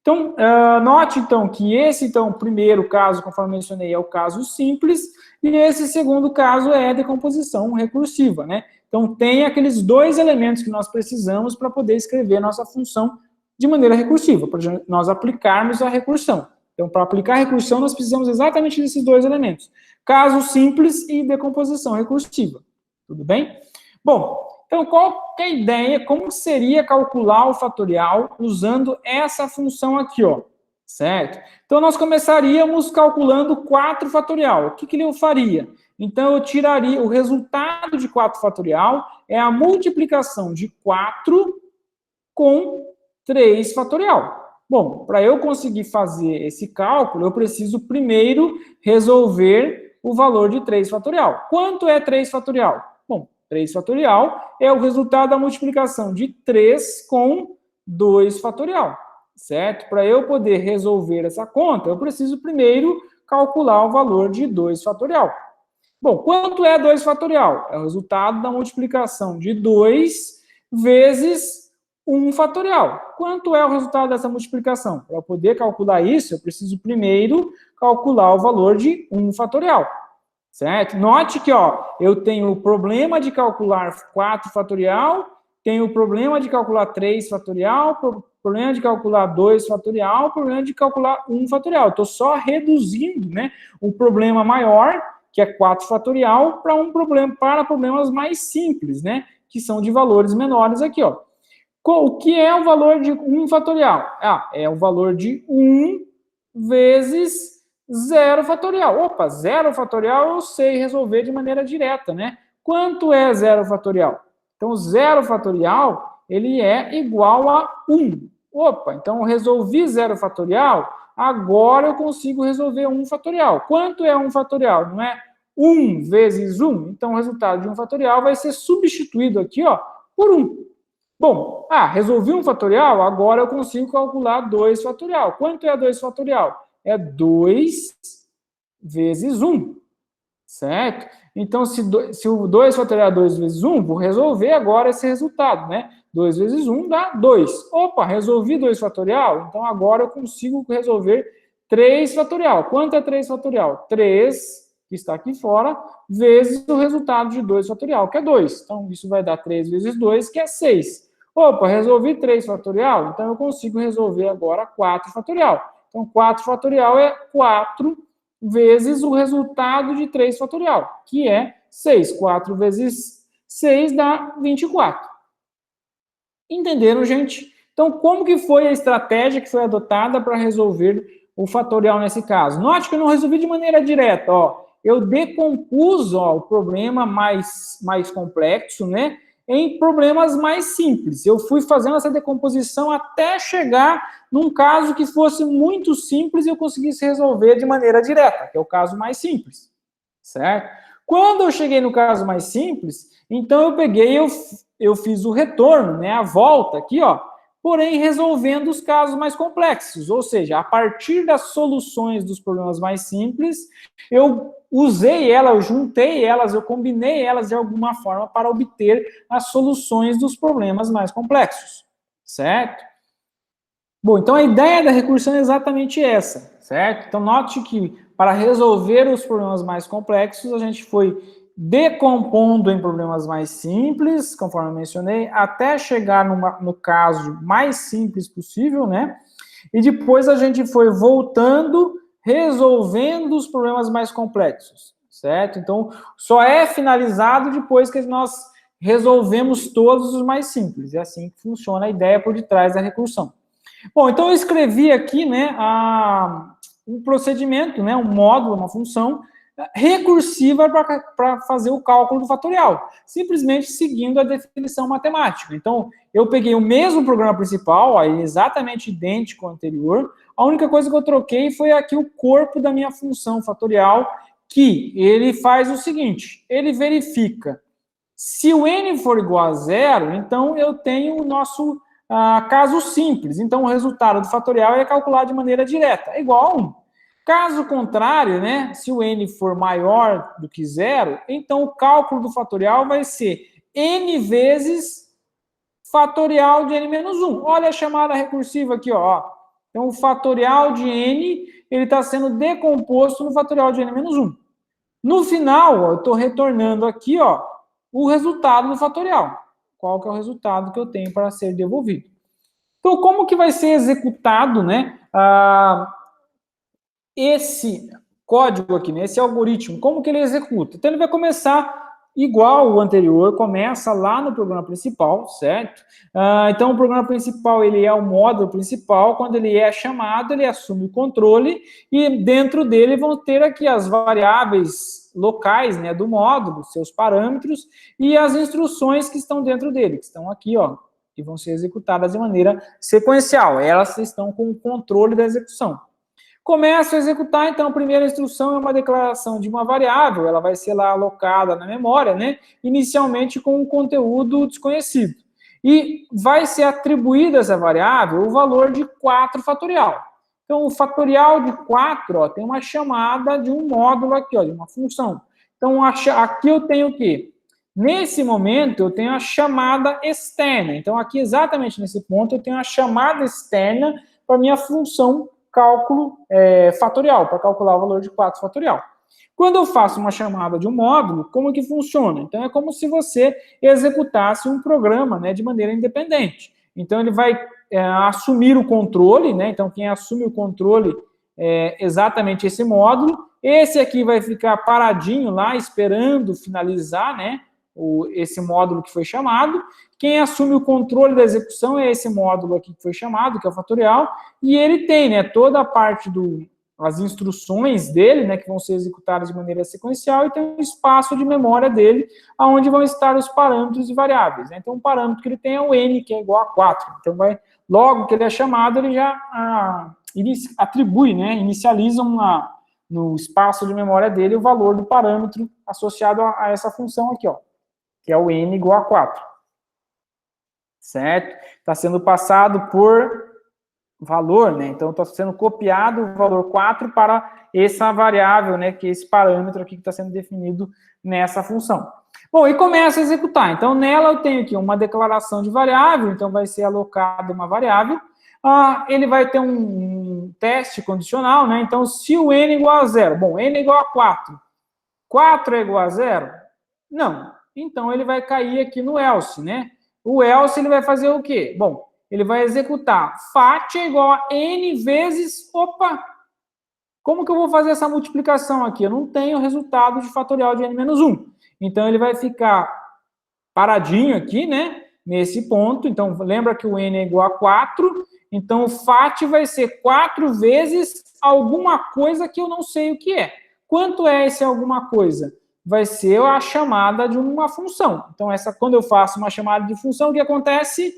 Então, note, então, que esse, primeiro caso, conforme mencionei, é o caso simples, e esse segundo caso é a decomposição recursiva, né? Então, tem aqueles dois elementos que nós precisamos para poder escrever a nossa função de maneira recursiva, para nós aplicarmos a recursão. Então, para aplicar a recursão, nós precisamos exatamente desses dois elementos. Caso simples e decomposição recursiva. Tudo bem? Bom, então, qual que é a ideia? Como seria calcular o fatorial usando essa função aqui, ó? Certo? Então, nós começaríamos calculando 4 fatorial. O que eu faria? Então, eu tiraria o resultado de 4 fatorial, é a multiplicação de 4 com 3 fatorial. Bom, para eu conseguir fazer esse cálculo, eu preciso primeiro resolver o valor de 3 fatorial. Quanto é 3 fatorial? Bom, 3 fatorial é o resultado da multiplicação de 3 com 2 fatorial, certo? Para eu poder resolver essa conta, eu preciso primeiro calcular o valor de 2 fatorial. Bom, quanto é 2 fatorial? É o resultado da multiplicação de 2 vezes 1 fatorial. Quanto é o resultado dessa multiplicação? Para eu poder calcular isso, eu preciso primeiro calcular o valor de 1 fatorial. Certo? Note que, ó, eu tenho o problema de calcular 4 fatorial, tenho o problema de calcular 3 fatorial, problema de calcular 2 fatorial, problema de calcular 1 fatorial. Estou só reduzindo, né, um problema maior, que é 4 fatorial, para problemas mais simples, né, que são de valores menores aqui, ó. O que é o valor de 1 fatorial? É o valor de 1 vezes 0 fatorial. Opa, 0 fatorial eu sei resolver de maneira direta, né? Quanto é 0 fatorial? Então, 0 fatorial, ele é igual a 1. Opa, então eu resolvi 0 fatorial, agora eu consigo resolver 1 fatorial. Quanto é 1 fatorial? Não é 1 vezes 1? Então, o resultado de 1 fatorial vai ser substituído aqui, ó, por 1. Bom, resolvi 1 fatorial, agora eu consigo calcular 2 fatorial. Quanto é 2 fatorial? É 2 vezes 1, certo? Então, se o 2 fatorial é 2 vezes 1, vou resolver agora esse resultado, né? 2 vezes 1 dá 2. Opa, resolvi 2 fatorial, então agora eu consigo resolver 3 fatorial. Quanto é 3 fatorial? 3 que está aqui fora, vezes o resultado de 2 fatorial, que é 2. Então, isso vai dar 3 vezes 2, que é 6. Opa, resolvi 3 fatorial, então eu consigo resolver agora 4 fatorial. Então, 4 fatorial é 4 vezes o resultado de 3 fatorial, que é 6. 4 vezes 6 dá 24. Entenderam, gente? Então, como que foi a estratégia que foi adotada para resolver o fatorial nesse caso? Note que eu não resolvi de maneira direta, ó. Eu decompus, ó, o problema mais complexo, né, em problemas mais simples. Eu fui fazendo essa decomposição até chegar num caso que fosse muito simples e eu conseguisse resolver de maneira direta, que é o caso mais simples, certo? Quando eu cheguei no caso mais simples, então eu peguei, eu fiz o retorno, né, a volta aqui, ó, porém resolvendo os casos mais complexos, ou seja, a partir das soluções dos problemas mais simples, eu usei elas, eu juntei elas, eu combinei elas de alguma forma para obter as soluções dos problemas mais complexos, certo? Bom, então a ideia da recursão é exatamente essa, certo? Então note que para resolver os problemas mais complexos, a gente foi decompondo em problemas mais simples, conforme eu mencionei, até chegar no caso mais simples possível, né? E depois a gente foi voltando, resolvendo os problemas mais complexos, certo? Então, só é finalizado depois que nós resolvemos todos os mais simples. É assim que funciona a ideia por detrás da recursão. Bom, então eu escrevi aqui, né, um procedimento, né, um módulo, uma função recursiva para fazer o cálculo do fatorial, simplesmente seguindo a definição matemática. Então, eu peguei o mesmo programa principal, ó, exatamente idêntico ao anterior, a única coisa que eu troquei foi aqui o corpo da minha função fatorial, que ele faz o seguinte, ele verifica se o n for igual a 0, então eu tenho o nosso caso simples. Então, o resultado do fatorial é calculado de maneira direta, é igual a 1. Caso contrário, né, se o n for maior do que 0, então o cálculo do fatorial vai ser n vezes fatorial de n menos 1. Olha a chamada recursiva aqui, ó. Então, o fatorial de n, ele está sendo decomposto no fatorial de n menos 1. No final, ó, eu estou retornando aqui, ó, o resultado do fatorial. Qual que é o resultado que eu tenho para ser devolvido. Então, como que vai ser executado, né, esse código aqui, né, esse algoritmo? Como que ele executa? Então, ele vai começar igual o anterior, começa lá no programa principal, certo? Então, o programa principal, ele é o módulo principal, quando ele é chamado, ele assume o controle, e dentro dele vão ter aqui as variáveis locais, né, do módulo, seus parâmetros, e as instruções que estão dentro dele, que estão aqui, ó, que vão ser executadas de maneira sequencial. Elas estão com o controle da execução. Começo a executar, então, a primeira instrução é uma declaração de uma variável, ela vai ser lá alocada na memória, né, inicialmente com um conteúdo desconhecido. E vai ser atribuída a essa variável o valor de 4 fatorial. Então, o fatorial de 4, ó, tem uma chamada de um módulo aqui, ó, de uma função. Então, aqui eu tenho o quê? Nesse momento, eu tenho a chamada externa. Então, aqui, exatamente nesse ponto, eu tenho a chamada externa para a minha função cálculo fatorial, para calcular o valor de 4 fatorial. Quando eu faço uma chamada de um módulo, como que funciona? Então, é como se você executasse um programa, né, de maneira independente. Então, ele vai assumir o controle, né? Então, quem assume o controle é exatamente esse módulo. Esse aqui vai ficar paradinho lá, esperando finalizar, né, esse módulo que foi chamado. Quem assume o controle da execução é esse módulo aqui que foi chamado, que é o fatorial, e ele tem, né, toda a parte as instruções dele, né, que vão ser executadas de maneira sequencial, e tem um espaço de memória dele, onde vão estar os parâmetros e variáveis, né? Então, o parâmetro que ele tem é o n, que é igual a 4. Então, logo que ele é chamado, ele já atribui, né, inicializa no espaço de memória dele o valor do parâmetro associado a essa função aqui, ó, que é o n igual a 4. Certo? Está sendo passado por valor, né? Então, está sendo copiado o valor 4 para essa variável, né? Que é esse parâmetro aqui que está sendo definido nessa função. Bom, e começa a executar. Então, nela eu tenho aqui uma declaração de variável, então vai ser alocada uma variável. Ele vai ter um teste condicional, né? Então, se o n igual a 0, bom, n igual a 4, 4 é igual a 0? Não. Então, ele vai cair aqui no else, né? O else, ele vai fazer o quê? Bom, ele vai executar fat é igual a n vezes... Opa! Como que eu vou fazer essa multiplicação aqui? Eu não tenho resultado de fatorial de n menos 1. Então, ele vai ficar paradinho aqui, né? Nesse ponto. Então, lembra que o n é igual a 4. Então, o fat vai ser 4 vezes alguma coisa que eu não sei o que é. Quanto é esse alguma coisa? Vai ser a chamada de uma função. Então, quando eu faço uma chamada de função, o que acontece?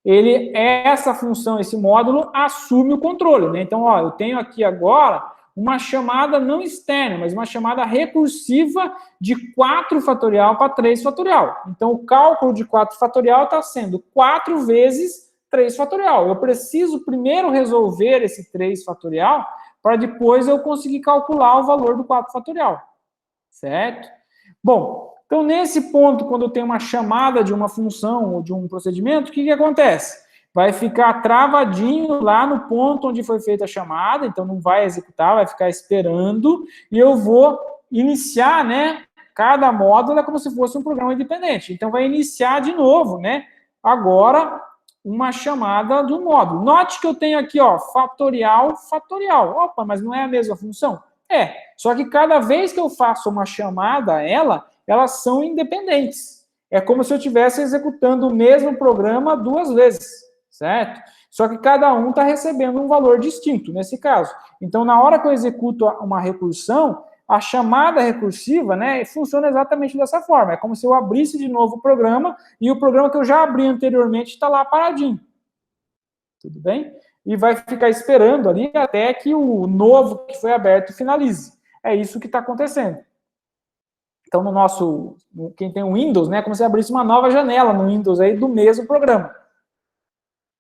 Essa função, esse módulo, assume o controle, né? Então, ó, eu tenho aqui agora uma chamada não externa, mas uma chamada recursiva de 4 fatorial para 3 fatorial. Então, o cálculo de 4 fatorial está sendo 4 vezes 3 fatorial. Eu preciso primeiro resolver esse 3 fatorial para depois eu conseguir calcular o valor do 4 fatorial. Certo? Bom, então nesse ponto, quando eu tenho uma chamada de uma função ou de um procedimento, o que acontece? Vai ficar travadinho lá no ponto onde foi feita a chamada, então não vai executar, vai ficar esperando, e eu vou iniciar, né? Cada módulo é como se fosse um programa independente. Então vai iniciar de novo, né? Agora, uma chamada do módulo. Note que eu tenho aqui, ó, fatorial, fatorial. Opa, mas não é a mesma função? É, só que cada vez que eu faço uma chamada a elas são independentes. É como se eu estivesse executando o mesmo programa 2 vezes, certo? Só que cada um está recebendo um valor distinto, nesse caso. Então, na hora que eu executo uma recursão, a chamada recursiva, né, funciona exatamente dessa forma. É como se eu abrisse de novo o programa e o programa que eu já abri anteriormente está lá paradinho. Tudo bem? E vai ficar esperando ali até que o novo que foi aberto finalize. É isso que está acontecendo. Então, quem tem o Windows, né, é como se abrisse uma nova janela no Windows aí do mesmo programa.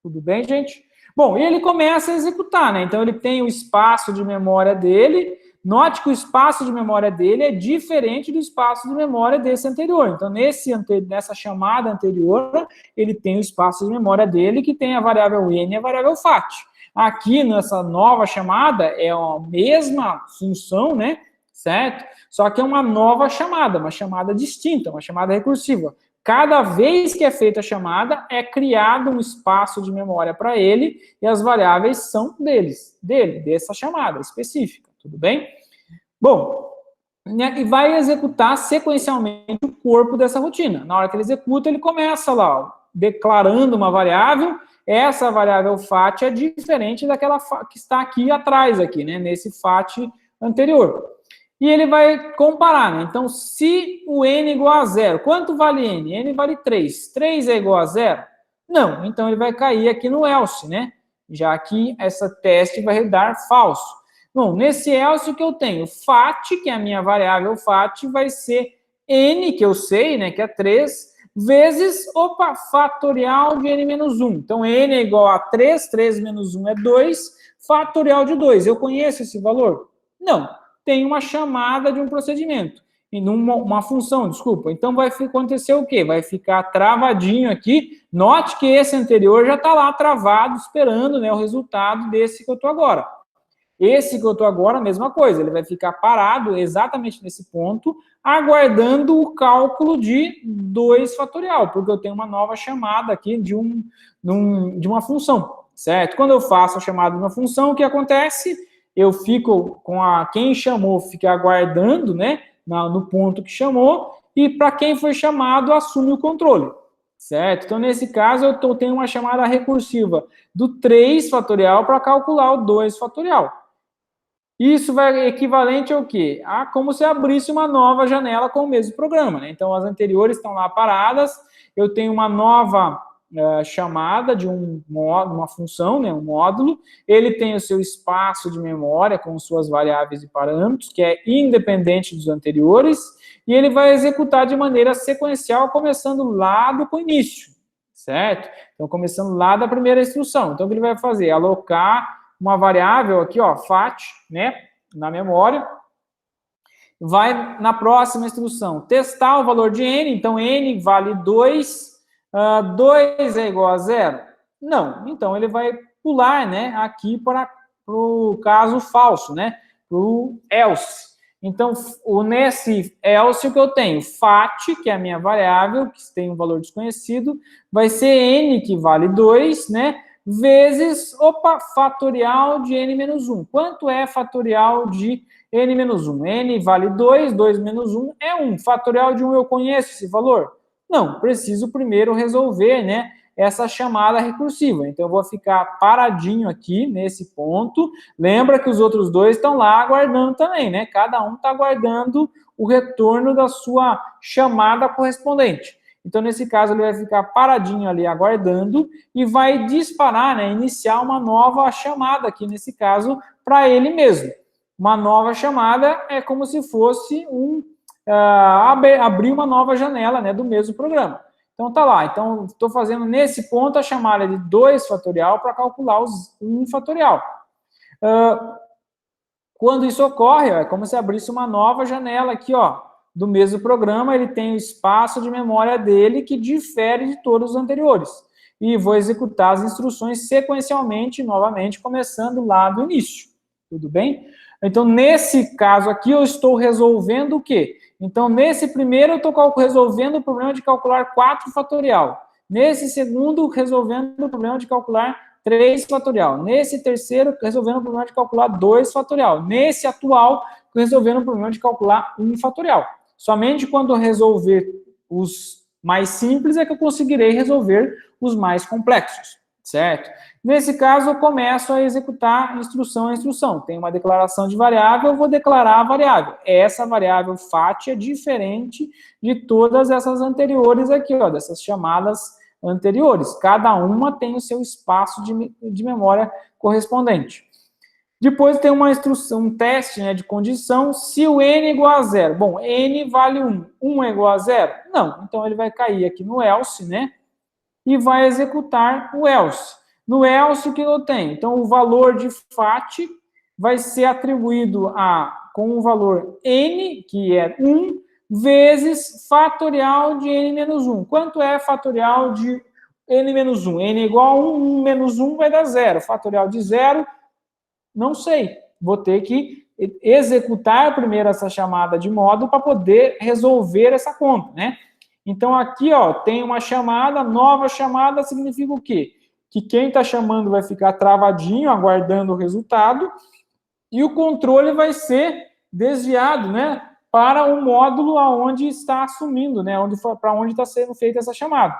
Tudo bem, gente? Bom, e ele começa a executar, né? Então, ele tem o espaço de memória dele. Note que o espaço de memória dele é diferente do espaço de memória desse anterior. Então, nessa chamada anterior, ele tem o espaço de memória dele, que tem a variável n e a variável fat. Aqui, nessa nova chamada, é a mesma função, né? Certo? Só que é uma nova chamada, uma chamada distinta, uma chamada recursiva. Cada vez que é feita a chamada, é criado um espaço de memória para ele, e as variáveis são dessa chamada específica, tudo bem? Bom, e vai executar sequencialmente o corpo dessa rotina. Na hora que ele executa, ele começa lá, ó, declarando uma variável. Essa variável fat é diferente daquela que está aqui atrás, aqui, né, nesse fat anterior. E ele vai comparar, né? Então, se o n é igual a 0, quanto vale n? N vale 3. 3 é igual a 0? Não. Então, ele vai cair aqui no else, né? Já que essa teste vai dar falso. Bom, nesse else, o que eu tenho? Fat, que é a minha variável fat, vai ser n, que eu sei, né? Que é 3, vezes, fatorial de n menos 1. Então, n é igual a 3, 3 menos 1 é 2, fatorial de 2. Eu conheço esse valor? Não. Tem uma chamada de um procedimento, e uma função, desculpa. Então, vai acontecer o quê? Vai ficar travadinho aqui. Note que esse anterior já está lá travado, esperando, né, o resultado desse que eu estou agora. Esse que eu estou agora, a mesma coisa. Ele vai ficar parado exatamente nesse ponto, aguardando o cálculo de 2 fatorial, porque eu tenho uma nova chamada aqui de uma função, certo? Quando eu faço a chamada de uma função, o que acontece? Eu fico com quem chamou, fica aguardando, né, no ponto que chamou, e para quem foi chamado, assume o controle, certo? Então, nesse caso, eu tenho uma chamada recursiva do 3 fatorial para calcular o 2 fatorial. Isso vai equivalente ao quê? A como se abrisse uma nova janela com o mesmo programa, né? Então, as anteriores estão lá paradas, eu tenho uma nova chamada de uma função, né, um módulo, ele tem o seu espaço de memória com suas variáveis e parâmetros, que é independente dos anteriores, e ele vai executar de maneira sequencial, começando lá do início, certo? Então, começando lá da primeira instrução. Então, o que ele vai fazer? Alocar uma variável aqui, ó, fat, né, na memória, vai na próxima instrução testar o valor de n, então n vale 2, 2 é igual a 0? Não. Então, ele vai pular, né, aqui para o caso falso, né, para o else. Então, nesse else, o que eu tenho? Fat, que é a minha variável, que tem um valor desconhecido, vai ser n, que vale 2, né? Vezes, fatorial de n menos 1. Quanto é fatorial de n menos 1? N vale 2, 2 menos 1 é 1. Fatorial de 1 eu conheço esse valor? Não, preciso primeiro resolver, né, essa chamada recursiva. Então, eu vou ficar paradinho aqui nesse ponto. Lembra que os outros dois estão lá aguardando também, né? Cada um está aguardando o retorno da sua chamada correspondente. Então, nesse caso, ele vai ficar paradinho ali aguardando e vai disparar, né, iniciar uma nova chamada aqui, nesse caso, para ele mesmo. Uma nova chamada é como se fosse abrir uma nova janela, né, do mesmo programa. Então, tá lá. Então, estou fazendo nesse ponto a chamada de 2 fatorial para calcular os 1 fatorial. Quando isso ocorre, é como se abrisse uma nova janela aqui, ó, do mesmo programa. Ele tem o espaço de memória dele que difere de todos os anteriores. E vou executar as instruções sequencialmente, novamente, começando lá do início. Tudo bem? Então, nesse caso aqui, eu estou resolvendo o quê? Então, nesse primeiro, eu estou resolvendo o problema de calcular 4 fatorial. Nesse segundo, resolvendo o problema de calcular 3 fatorial. Nesse terceiro, resolvendo o problema de calcular 2 fatorial. Nesse atual, resolvendo o problema de calcular 1 fatorial. Somente quando eu resolver os mais simples é que eu conseguirei resolver os mais complexos, certo? Nesse caso, eu começo a executar instrução a instrução. Tem uma declaração de variável, eu vou declarar a variável. Essa variável fat é diferente de todas essas anteriores aqui, ó, dessas chamadas anteriores. Cada uma tem o seu espaço de memória correspondente. Depois tem uma instrução, um teste, né, de condição, se o n é igual a 0. Bom, n vale 1. 1 é igual a 0? Não. Então, ele vai cair aqui no else, né, e vai executar o else. No else, o que eu tenho? Então, o valor de fat vai ser atribuído com o valor n, que é 1, vezes fatorial de n menos 1. Quanto é fatorial de n menos 1? N é igual a 1, 1 menos 1 vai dar 0. Fatorial de 0, não sei. Vou ter que executar primeiro essa chamada de módulo para poder resolver essa conta, né? Então, aqui, ó, tem uma chamada, nova chamada significa o quê? Que quem está chamando vai ficar travadinho, aguardando o resultado, e o controle vai ser desviado, né, para o módulo aonde está assumindo, né, para onde está sendo feita essa chamada.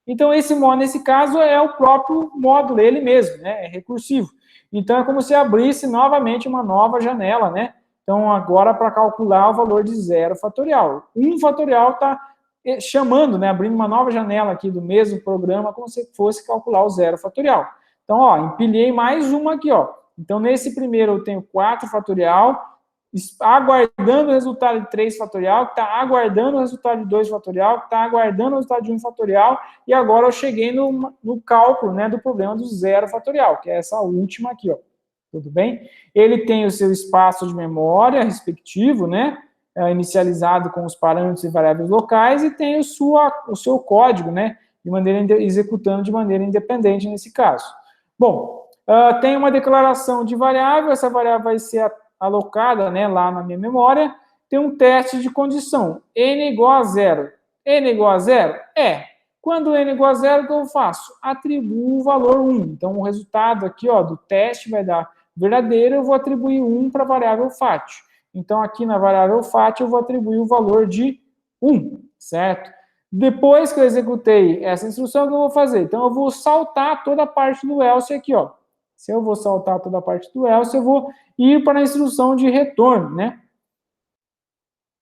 Então, esse módulo, nesse caso, é o próprio módulo, ele mesmo, né, é recursivo. Então, é como se abrisse novamente uma nova janela, né? Então, agora, para calcular o valor de 0 fatorial. 1 fatorial está chamando, né, abrindo uma nova janela aqui do mesmo programa, como se fosse calcular o 0 fatorial. Então, ó, empilhei mais uma aqui, ó. Então, nesse primeiro eu tenho 4 fatorial, aguardando o resultado de 3 fatorial, que está aguardando o resultado de 2 fatorial, que está aguardando o resultado de 1 fatorial, e agora eu cheguei no cálculo, né, do problema do 0 fatorial, que é essa última aqui, ó. Tudo bem? Ele tem o seu espaço de memória respectivo, né, inicializado com os parâmetros e variáveis locais, e tem o seu código, né, executando de maneira independente nesse caso. Bom, tem uma declaração de variável, essa variável vai ser alocada, né, lá na minha memória. Tem um teste de condição, n é igual a 0. N é igual a 0? É. Quando n é igual a 0, o que eu faço? Atribuo o valor 1. Então, o resultado aqui, ó, do teste vai dar verdadeiro, eu vou atribuir 1 para a variável fat. Então, aqui na variável fat, eu vou atribuir o valor de 1, certo? Depois que eu executei essa instrução, o que eu vou fazer? Então, eu vou saltar toda a parte do else aqui, ó. Se eu vou saltar toda a parte do else, eu vou ir para a instrução de retorno, né?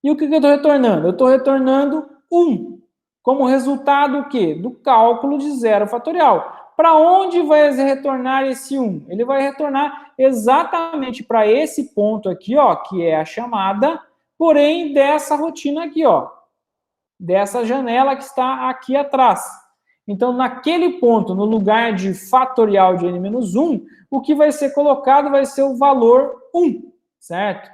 E o que eu estou retornando? Eu estou retornando 1. Como resultado, o quê? Do cálculo de 0 fatorial. Para onde vai retornar esse 1? Ele vai retornar exatamente para esse ponto aqui, ó, que é a chamada, porém dessa rotina aqui, ó, dessa janela que está aqui atrás. Então, naquele ponto, no lugar de fatorial de n-1, o que vai ser colocado vai ser o valor 1, certo?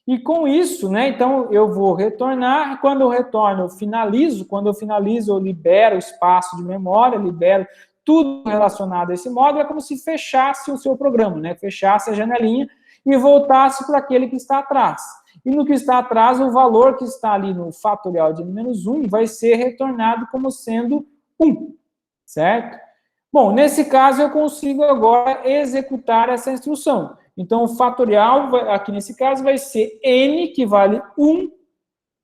E com isso, né, então, eu vou retornar. Quando eu retorno, eu finalizo. Quando eu finalizo, eu libero o espaço de memória, libero tudo relacionado a esse módulo. É como se fechasse o seu programa, né? Fechasse a janelinha e voltasse para aquele que está atrás. E no que está atrás, o valor que está ali no fatorial de n-1 vai ser retornado como sendo 1, certo? Bom, nesse caso, eu consigo agora executar essa instrução. Então, o fatorial, aqui nesse caso, vai ser n, que vale 1,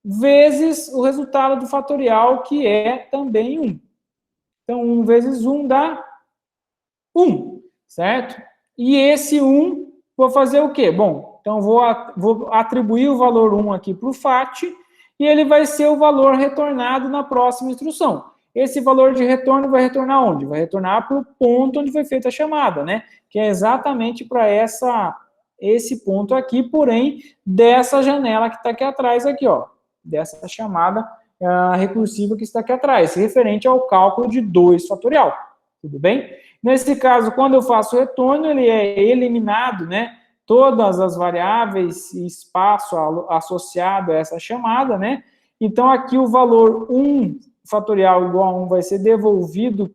vezes o resultado do fatorial, que é também 1. Então, 1 vezes 1 dá 1, certo? E esse 1, vou fazer o quê? Bom, então vou atribuir o valor 1 aqui para o FAT, e ele vai ser o valor retornado na próxima instrução. Esse valor de retorno vai retornar onde? Vai retornar para o ponto onde foi feita a chamada, né? Que é exatamente para esse ponto aqui, porém, dessa janela que está aqui atrás, aqui, ó. Dessa chamada recursiva que está aqui atrás, referente ao cálculo de 2 fatorial. Tudo bem? Nesse caso, quando eu faço o retorno, ele é eliminado, né? Todas as variáveis e espaço associado a essa chamada, né? Então, aqui o valor 1 fatorial igual a 1 vai ser devolvido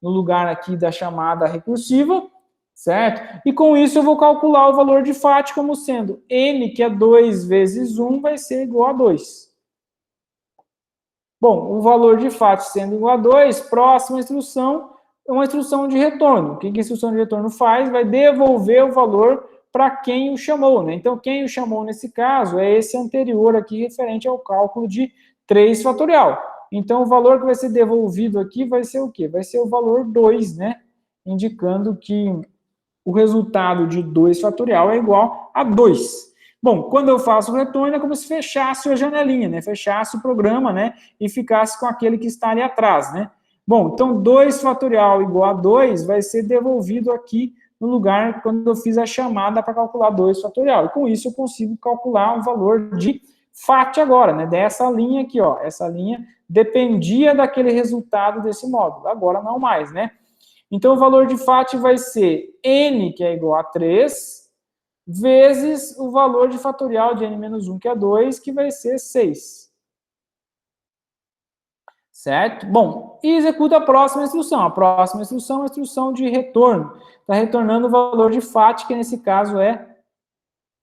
no lugar aqui da chamada recursiva, certo? E com isso eu vou calcular o valor de FAT como sendo n, que é 2 vezes 1, vai ser igual a 2. Bom, o valor de FAT sendo igual a 2, próxima instrução é uma instrução de retorno. O que a instrução de retorno faz? Vai devolver o valor para quem o chamou, né? Então, quem o chamou nesse caso é esse anterior aqui, referente ao cálculo de 3 fatorial. Então, o valor que vai ser devolvido aqui vai ser o quê? Vai ser o valor 2, né? Indicando que o resultado de 2 fatorial é igual a 2. Bom, quando eu faço o retorno, é como se fechasse a janelinha, né? Fechasse o programa, né? E ficasse com aquele que está ali atrás, né? Bom, então 2 fatorial igual a 2 vai ser devolvido aqui no lugar quando eu fiz a chamada para calcular 2 fatorial. E com isso eu consigo calcular o valor de FAT agora, né? Dessa linha aqui, ó. Essa linha dependia daquele resultado desse módulo. Agora não mais, né? Então o valor de FAT vai ser n, que é igual a 3, vezes o valor de fatorial de n-1, que é 2, que vai ser 6. Certo? Bom, e executa a próxima instrução. A próxima instrução é a instrução de retorno. Está retornando o valor de FAT, que nesse caso é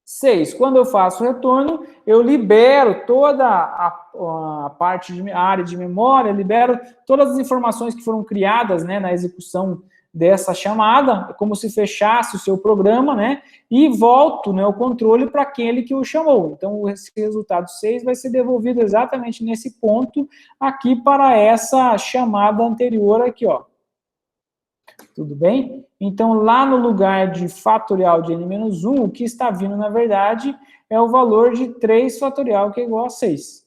6. Quando eu faço o retorno, eu libero toda a área de memória, libero todas as informações que foram criadas, né, na execução dessa chamada, como se fechasse o seu programa, né, e volto, né, o controle para aquele que o chamou. Então, esse resultado 6 vai ser devolvido exatamente nesse ponto aqui para essa chamada anterior aqui, ó. Tudo bem? Então, lá no lugar de fatorial de n-1, o que está vindo, na verdade, é o valor de 3 fatorial, que é igual a 6.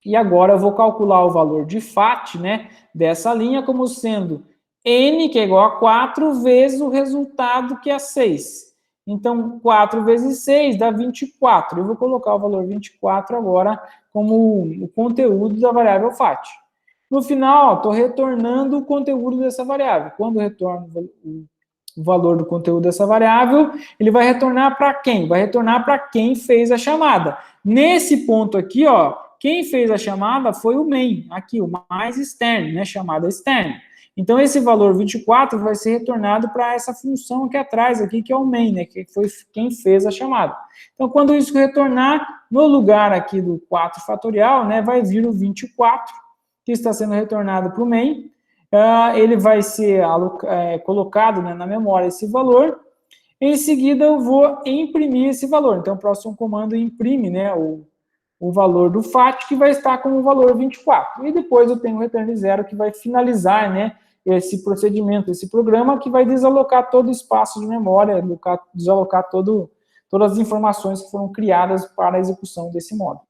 E agora eu vou calcular o valor de FAT, né, dessa linha, como sendo n, que é igual a 4, vezes o resultado, que é 6. Então, 4 vezes 6 dá 24. Eu vou colocar o valor 24 agora como o conteúdo da variável FAT. No final, estou retornando o conteúdo dessa variável. Quando eu retorno o valor do conteúdo dessa variável, ele vai retornar para quem? Vai retornar para quem fez a chamada. Nesse ponto aqui, ó, quem fez a chamada foi o main, aqui, o mais externo, né, chamada externa. Então, esse valor 24 vai ser retornado para essa função aqui atrás, aqui, que é o main, né, que foi quem fez a chamada. Então, quando isso retornar, no lugar aqui do 4 fatorial, né, vai vir o 24, que está sendo retornado para o main, ele vai ser colocado, né, na memória esse valor. Em seguida, eu vou imprimir esse valor. Então, o próximo comando imprime, né, o valor do FAT, que vai estar com o valor 24. E depois eu tenho o return zero, que vai finalizar, né, esse procedimento, esse programa, que vai desalocar todo o espaço de memória, desalocar todas as informações que foram criadas para a execução desse módulo.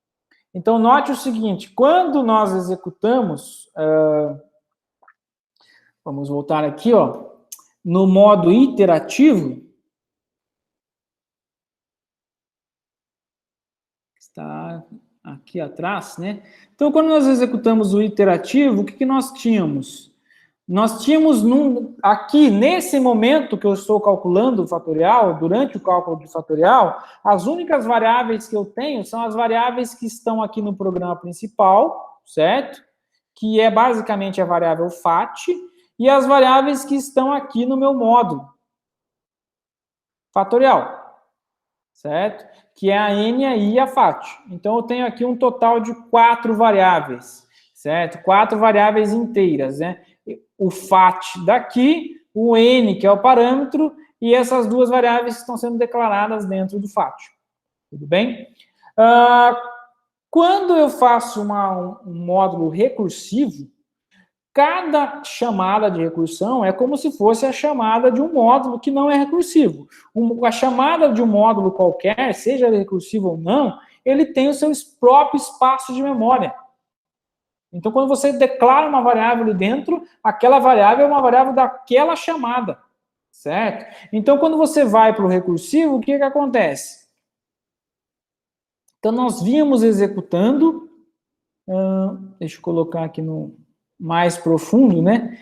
Então, note o seguinte, quando nós executamos, vamos voltar aqui, ó, no modo iterativo, está aqui atrás, né? Então, quando nós executamos o iterativo, o que nós tínhamos? Nós tínhamos aqui, nesse momento que eu estou calculando o fatorial, durante o cálculo do fatorial, as únicas variáveis que eu tenho são as variáveis que estão aqui no programa principal, certo? Que é basicamente a variável FAT, e as variáveis que estão aqui no meu módulo fatorial. certo? Que é a n, a i e a fat. Então, eu tenho aqui um total de 4 variáveis, certo? 4 variáveis inteiras, né? O fat daqui, o n, que é o parâmetro, e essas duas variáveis que estão sendo declaradas dentro do fat. Tudo bem? Quando eu faço um módulo recursivo, cada chamada de recursão é como se fosse a chamada de um módulo que não é recursivo. A chamada de um módulo qualquer, seja ele recursivo ou não, ele tem o seu próprio espaço de memória. Então, quando você declara uma variável ali dentro, aquela variável é uma variável daquela chamada, certo? Então, quando você vai para o recursivo, o que acontece? Então, nós vínhamos executando, deixa eu colocar aqui no mais profundo, né?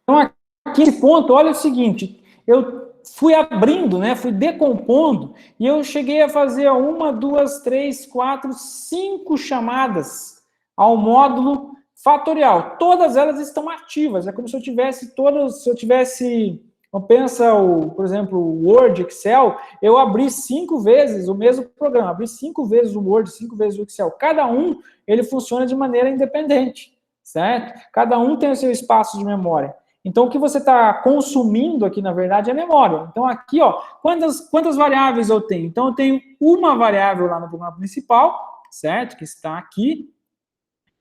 Então, aqui nesse ponto, olha o seguinte, eu fui abrindo, né, fui decompondo, e eu cheguei a fazer 1, 2, 3, 4, 5 chamadas ao módulo fatorial. Todas elas estão ativas, é como se eu tivesse todas, se eu tivesse, pensa, por exemplo, o Word, Excel, eu abri 5 vezes o mesmo programa, abri 5 vezes o Word, 5 vezes o Excel. Cada um, ele funciona de maneira independente, certo? Cada um tem o seu espaço de memória. Então, o que você está consumindo aqui, na verdade, é memória. Então, aqui, ó, quantas variáveis eu tenho? Então, eu tenho uma variável lá no programa principal, certo? Que está aqui.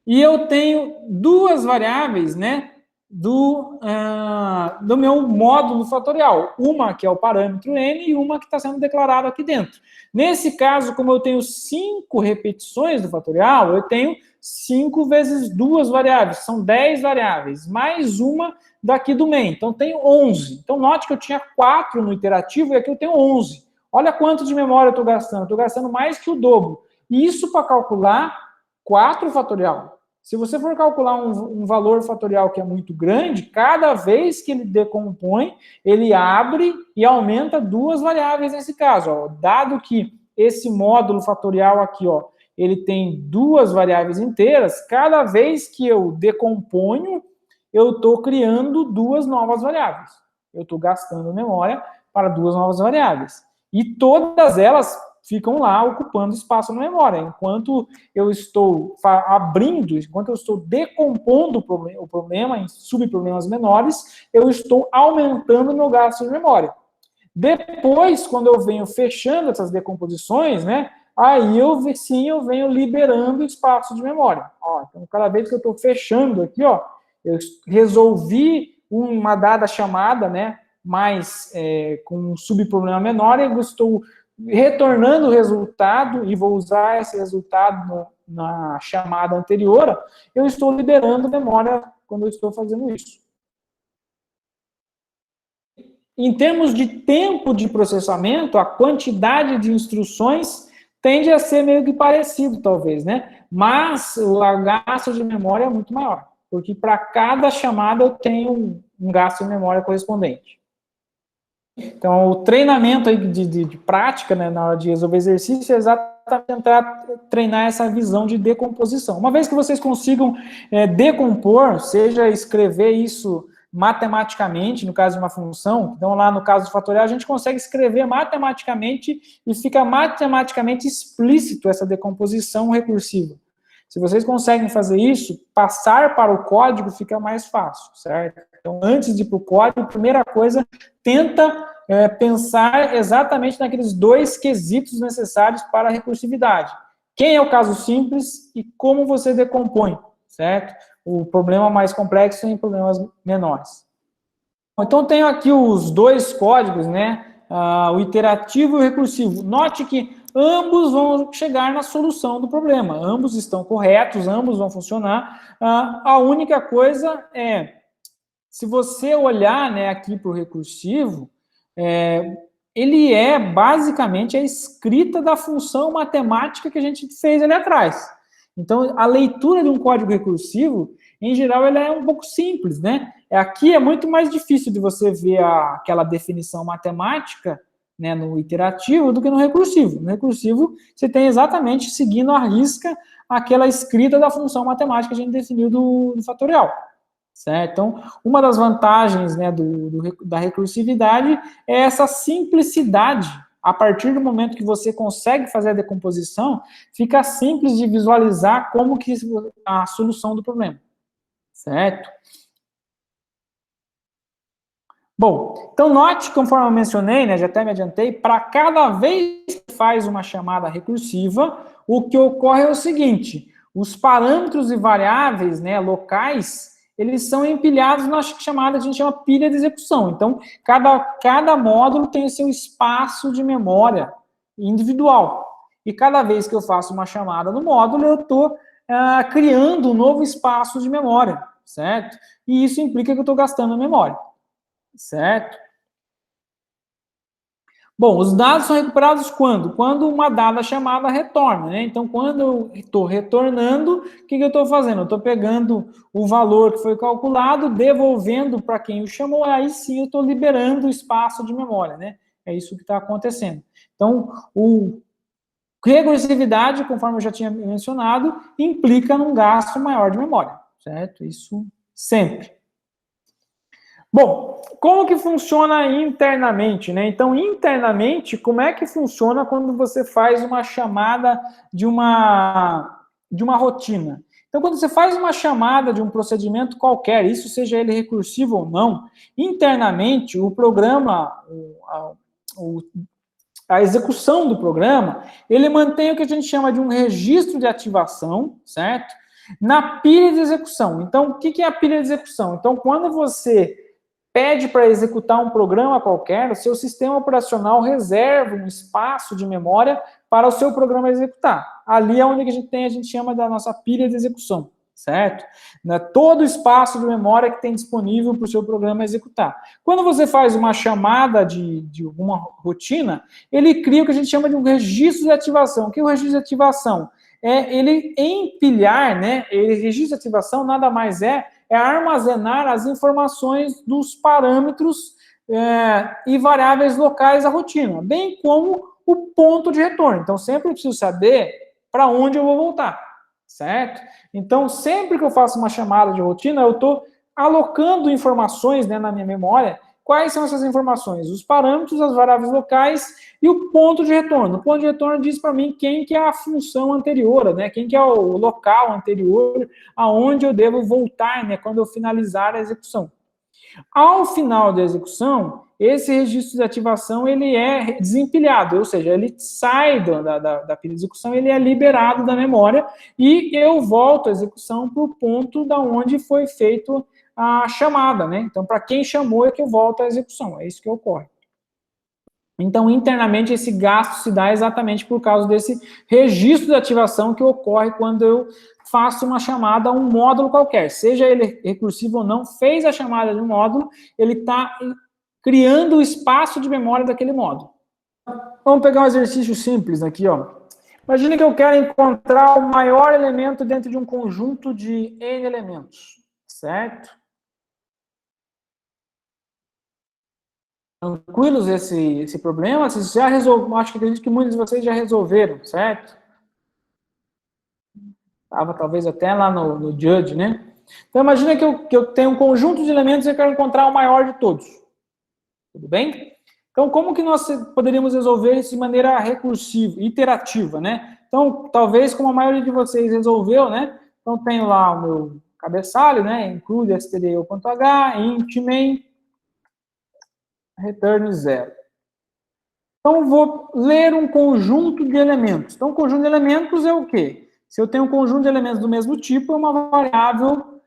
E eu tenho duas variáveis, né? Do meu módulo fatorial. Uma que é o parâmetro n e uma que está sendo declarada aqui dentro. Nesse caso, como eu tenho 5 repetições do fatorial, eu tenho 5 vezes 2 variáveis, são 10 variáveis, mais uma daqui do main. Então, tenho 11. Então, note que eu tinha 4 no iterativo e aqui eu tenho 11. Olha quanto de memória eu estou gastando. Estou gastando mais que o dobro. E isso para calcular 4 fatorial. Se você for calcular um valor fatorial que é muito grande, cada vez que ele decompõe, ele abre e aumenta 2 variáveis nesse caso. Ó. Dado que esse módulo fatorial aqui, ó, ele tem 2 variáveis inteiras, cada vez que eu decomponho, eu estou criando 2 novas variáveis. Eu estou gastando memória para 2 novas variáveis. E todas elas ficam lá ocupando espaço na memória. Enquanto eu estou abrindo, enquanto eu estou decompondo o problema em subproblemas menores, eu estou aumentando o meu gasto de memória. Depois, quando eu venho fechando essas decomposições, né, aí eu venho liberando espaço de memória. Ó, então, cada vez que eu estou fechando aqui, ó, eu resolvi uma dada chamada, né, mas com um subproblema menor, eu estou retornando o resultado, e vou usar esse resultado na chamada anterior, eu estou liberando memória quando eu estou fazendo isso. Em termos de tempo de processamento, a quantidade de instruções tende a ser meio que parecido, talvez, né? Mas o gasto de memória é muito maior, porque para cada chamada eu tenho um gasto de memória correspondente. Então, o treinamento aí de prática, né, na hora de resolver exercício, é exatamente tentar treinar essa visão de decomposição. Uma vez que vocês consigam decompor, seja escrever isso matematicamente, no caso de uma função, então lá no caso do fatorial, a gente consegue escrever matematicamente e fica matematicamente explícito essa decomposição recursiva. Se vocês conseguem fazer isso, passar para o código fica mais fácil, certo? Então, antes de ir para o código, a primeira coisa, tenta pensar exatamente naqueles 2 quesitos necessários para a recursividade. Quem é o caso simples e como você decompõe, certo? O problema mais complexo em problemas menores. Então, tenho aqui os 2 códigos, né? O iterativo e o recursivo. Note que ambos vão chegar na solução do problema. Ambos estão corretos, ambos vão funcionar. A única coisa é, se você olhar, né, aqui para o recursivo, ele é basicamente a escrita da função matemática que a gente fez ali atrás. Então, a leitura de um código recursivo, em geral, ela é um pouco simples, né? Aqui é muito mais difícil de você ver aquela definição matemática, né, no iterativo do que no recursivo. No recursivo, você tem exatamente seguindo à risca aquela escrita da função matemática que a gente definiu do fatorial. Certo? Então, uma das vantagens, né, da recursividade é essa simplicidade. A partir do momento que você consegue fazer a decomposição, fica simples de visualizar como que a solução do problema. Certo? Bom, então note, conforme eu mencionei, né, já até me adiantei, para cada vez que faz uma chamada recursiva, o que ocorre é o seguinte: os parâmetros e variáveis, né, locais, eles são empilhados na chamada que a gente chama pilha de execução. Então, cada módulo tem o seu espaço de memória individual. E cada vez que eu faço uma chamada no módulo, eu estou criando um novo espaço de memória, certo? E isso implica que eu estou gastando a memória. Certo? Bom, os dados são recuperados quando? Quando uma dada chamada retorna, né? Então, quando eu estou retornando, o que eu estou fazendo? Eu estou pegando o valor que foi calculado, devolvendo para quem o chamou, aí sim eu estou liberando o espaço de memória, né? É isso que está acontecendo. Então, recursividade, conforme eu já tinha mencionado, implica num gasto maior de memória, certo? Isso sempre. Bom, como que funciona internamente, né? Então, internamente, como é que funciona quando você faz uma chamada de uma rotina? Então, quando você faz uma chamada de um procedimento qualquer, isso seja ele recursivo ou não, internamente, o programa, a execução do programa, ele mantém o que a gente chama de um registro de ativação, certo? Na pilha de execução. Então, o que é a pilha de execução? Então, quando você pede para executar um programa qualquer, o seu sistema operacional reserva um espaço de memória para o seu programa executar. Ali é onde a gente chama da nossa pilha de execução, certo? Todo o espaço de memória que tem disponível para o seu programa executar. Quando você faz uma chamada de alguma rotina, ele cria o que a gente chama de um registro de ativação. O que é o registro de ativação? É ele empilhar, né? Ele, registro de ativação nada mais é armazenar as informações dos parâmetros e variáveis locais da rotina, bem como o ponto de retorno. Então, sempre eu preciso saber para onde eu vou voltar, certo? Então, sempre que eu faço uma chamada de rotina, eu estou alocando informações, né, na minha memória. Quais são essas informações? Os parâmetros, as variáveis locais e o ponto de retorno. O ponto de retorno diz para mim quem que é a função anterior, né? Quem que é o local anterior, aonde eu devo voltar, né, quando eu finalizar a execução. Ao final da execução, esse registro de ativação ele é desempilhado, ou seja, ele sai da pilha de execução, ele é liberado da memória e eu volto a execução para o ponto da onde foi feito a chamada, né? Então, para quem chamou é que eu volto à execução, é isso que ocorre. Então, internamente, esse gasto se dá exatamente por causa desse registro de ativação que ocorre quando eu faço uma chamada a um módulo qualquer. Seja ele recursivo ou não, fez a chamada de um módulo, ele está criando o espaço de memória daquele módulo. Vamos pegar um exercício simples aqui, ó. Imagine que eu quero encontrar o maior elemento dentro de um conjunto de N elementos, certo? Tranquilos esse problema? Vocês já resolveram? Acho que acredito que muitos de vocês já resolveram, certo? Estava talvez até lá no Judge, né? Então, imagina que eu tenho um conjunto de elementos e eu quero encontrar o maior de todos. Tudo bem? Então, como que nós poderíamos resolver isso de maneira recursiva, iterativa, né? Então, talvez como a maioria de vocês resolveu, né? Então, tenho lá o meu cabeçalho, né? Include stdio.h, int main, return 0. Então, vou ler um conjunto de elementos. Então, o conjunto de elementos é o quê? Se eu tenho um conjunto de elementos do mesmo tipo, é uma variável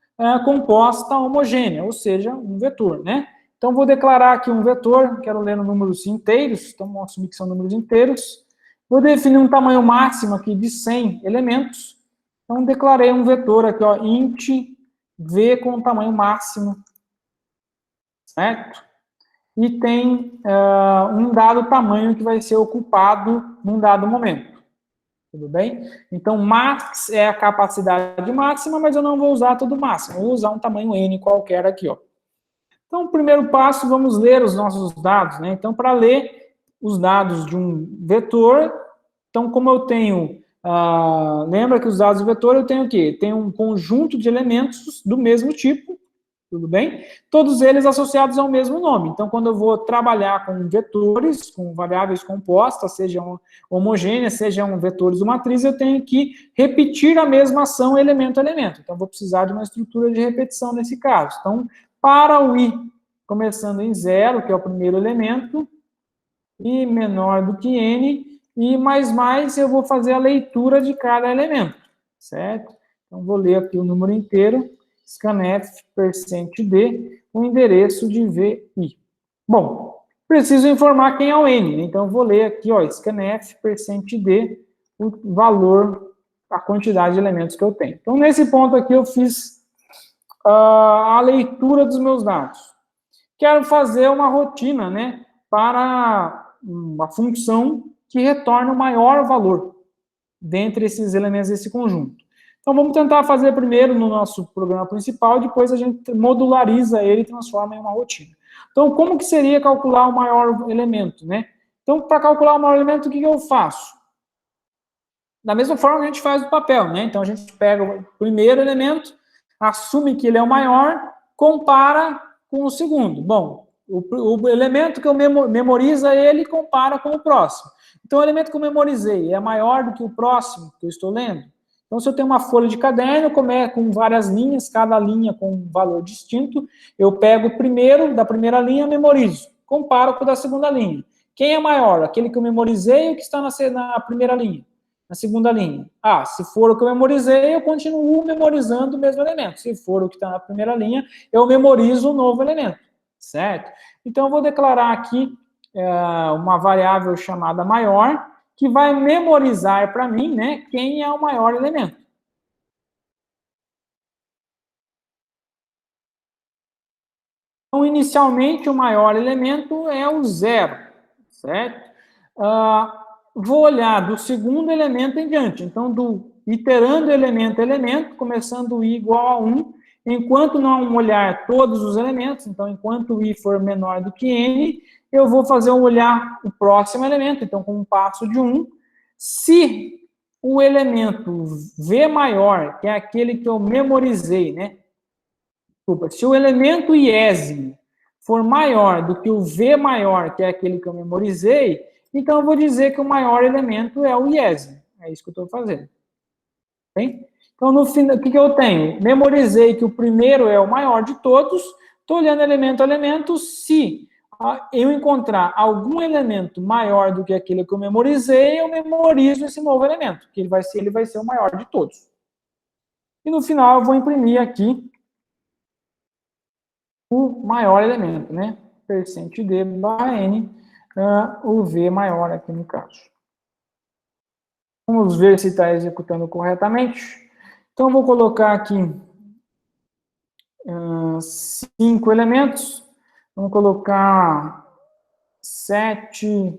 composta homogênea, ou seja, um vetor, né? Então, vou declarar aqui um vetor, quero ler números inteiros, então vamos assumir que são números inteiros. Vou definir um tamanho máximo aqui de 100 elementos. Então, declarei um vetor aqui, ó, int v com tamanho máximo, certo? E tem um dado tamanho que vai ser ocupado num dado momento. Tudo bem? Então, max é a capacidade máxima, mas eu não vou usar todo o máximo. Eu vou usar um tamanho n qualquer aqui, ó. Então, primeiro passo, vamos ler os nossos dados, né? Então, para ler os dados de um vetor, então, como eu tenho Lembra que os dados do vetor eu tenho o quê? Tenho um conjunto de elementos do mesmo tipo, tudo bem? Todos eles associados ao mesmo nome. Então, quando eu vou trabalhar com vetores, com variáveis compostas, sejam homogêneas, sejam vetores de matriz, eu tenho que repetir a mesma ação elemento a elemento. Então, eu vou precisar de uma estrutura de repetição nesse caso. Então, para o i começando em 0, que é o primeiro elemento, i menor do que n, e mais, eu vou fazer a leitura de cada elemento, certo? Então, vou ler aqui o número inteiro, scanf, %d, o endereço de vi. Bom, preciso informar quem é o n, né? Então, vou ler aqui, ó, scanf, %d, o valor, a quantidade de elementos que eu tenho. Então, nesse ponto aqui, eu fiz a leitura dos meus dados. Quero fazer uma rotina, né, para uma função que retorna o maior valor dentre esses elementos desse conjunto. Então, vamos tentar fazer primeiro no nosso programa principal, depois a gente modulariza ele e transforma em uma rotina. Então, como que seria calcular o maior elemento, né? Então, para calcular o maior elemento, o que eu faço? Da mesma forma que a gente faz no papel, né? Então, a gente pega o primeiro elemento, assume que ele é o maior, compara com o segundo. Bom, o elemento que eu memoriza ele compara com o próximo. Então, o elemento que eu memorizei é maior do que o próximo que eu estou lendo. Então, se eu tenho uma folha de caderno com várias linhas, cada linha com um valor distinto, eu pego o primeiro da primeira linha, memorizo. Comparo com o da segunda linha. Quem é maior? Aquele que eu memorizei ou que está na primeira linha? Na segunda linha. Se for o que eu memorizei, eu continuo memorizando o mesmo elemento. Se for o que está na primeira linha, eu memorizo o novo elemento, certo? Então, eu vou declarar aqui uma variável chamada maior, que vai memorizar para mim, né, quem é o maior elemento. Então, inicialmente, o maior elemento é o 0, certo? Vou olhar do segundo elemento em diante. Então, iterando elemento a elemento, começando o i igual a 1, enquanto não olhar todos os elementos, então, enquanto o i for menor do que n, eu vou fazer olhar o próximo elemento, então, com um passo de 1. Se o elemento v maior, que é aquele que eu memorizei, né? Desculpa, se o elemento iésimo for maior do que o v maior, que é aquele que eu memorizei, então eu vou dizer que o maior elemento é o iésimo. É isso que eu estou fazendo. Bem? Então, no final, o que eu tenho? Memorizei que o primeiro é o maior de todos, estou olhando elemento a elemento, se eu encontrar algum elemento maior do que aquele que eu memorizei, eu memorizo esse novo elemento, que ele vai ser o maior de todos. E no final eu vou imprimir aqui o maior elemento, né? %d barra n, o v maior aqui no caso. Vamos ver se está executando corretamente. Então, eu vou colocar aqui 5 elementos. Vamos colocar 7,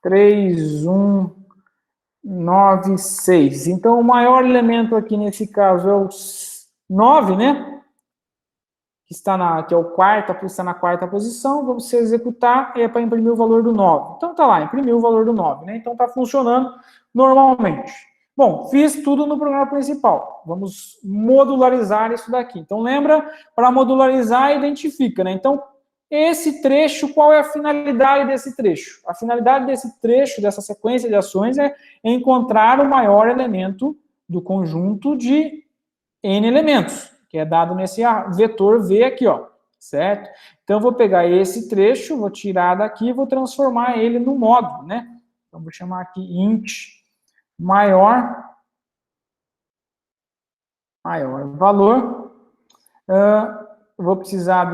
3, 1, 9, 6. Então, o maior elemento aqui nesse caso é o 9, né? Que é o quarto, está na quarta posição. Vamos executar é para imprimir o valor do 9. Então, tá lá, imprimiu o valor do 9, né? Então, está funcionando normalmente. Bom, fiz tudo no programa principal. Vamos modularizar isso daqui. Então, lembra, para modularizar, identifica, né? Então, esse trecho, qual é a finalidade desse trecho? A finalidade desse trecho, dessa sequência de ações, é encontrar o maior elemento do conjunto de n elementos, que é dado nesse vetor v aqui, ó, certo? Então, eu vou pegar esse trecho, vou tirar daqui e vou transformar ele no módulo, né? Então, vou chamar aqui int maior valor. Vou precisar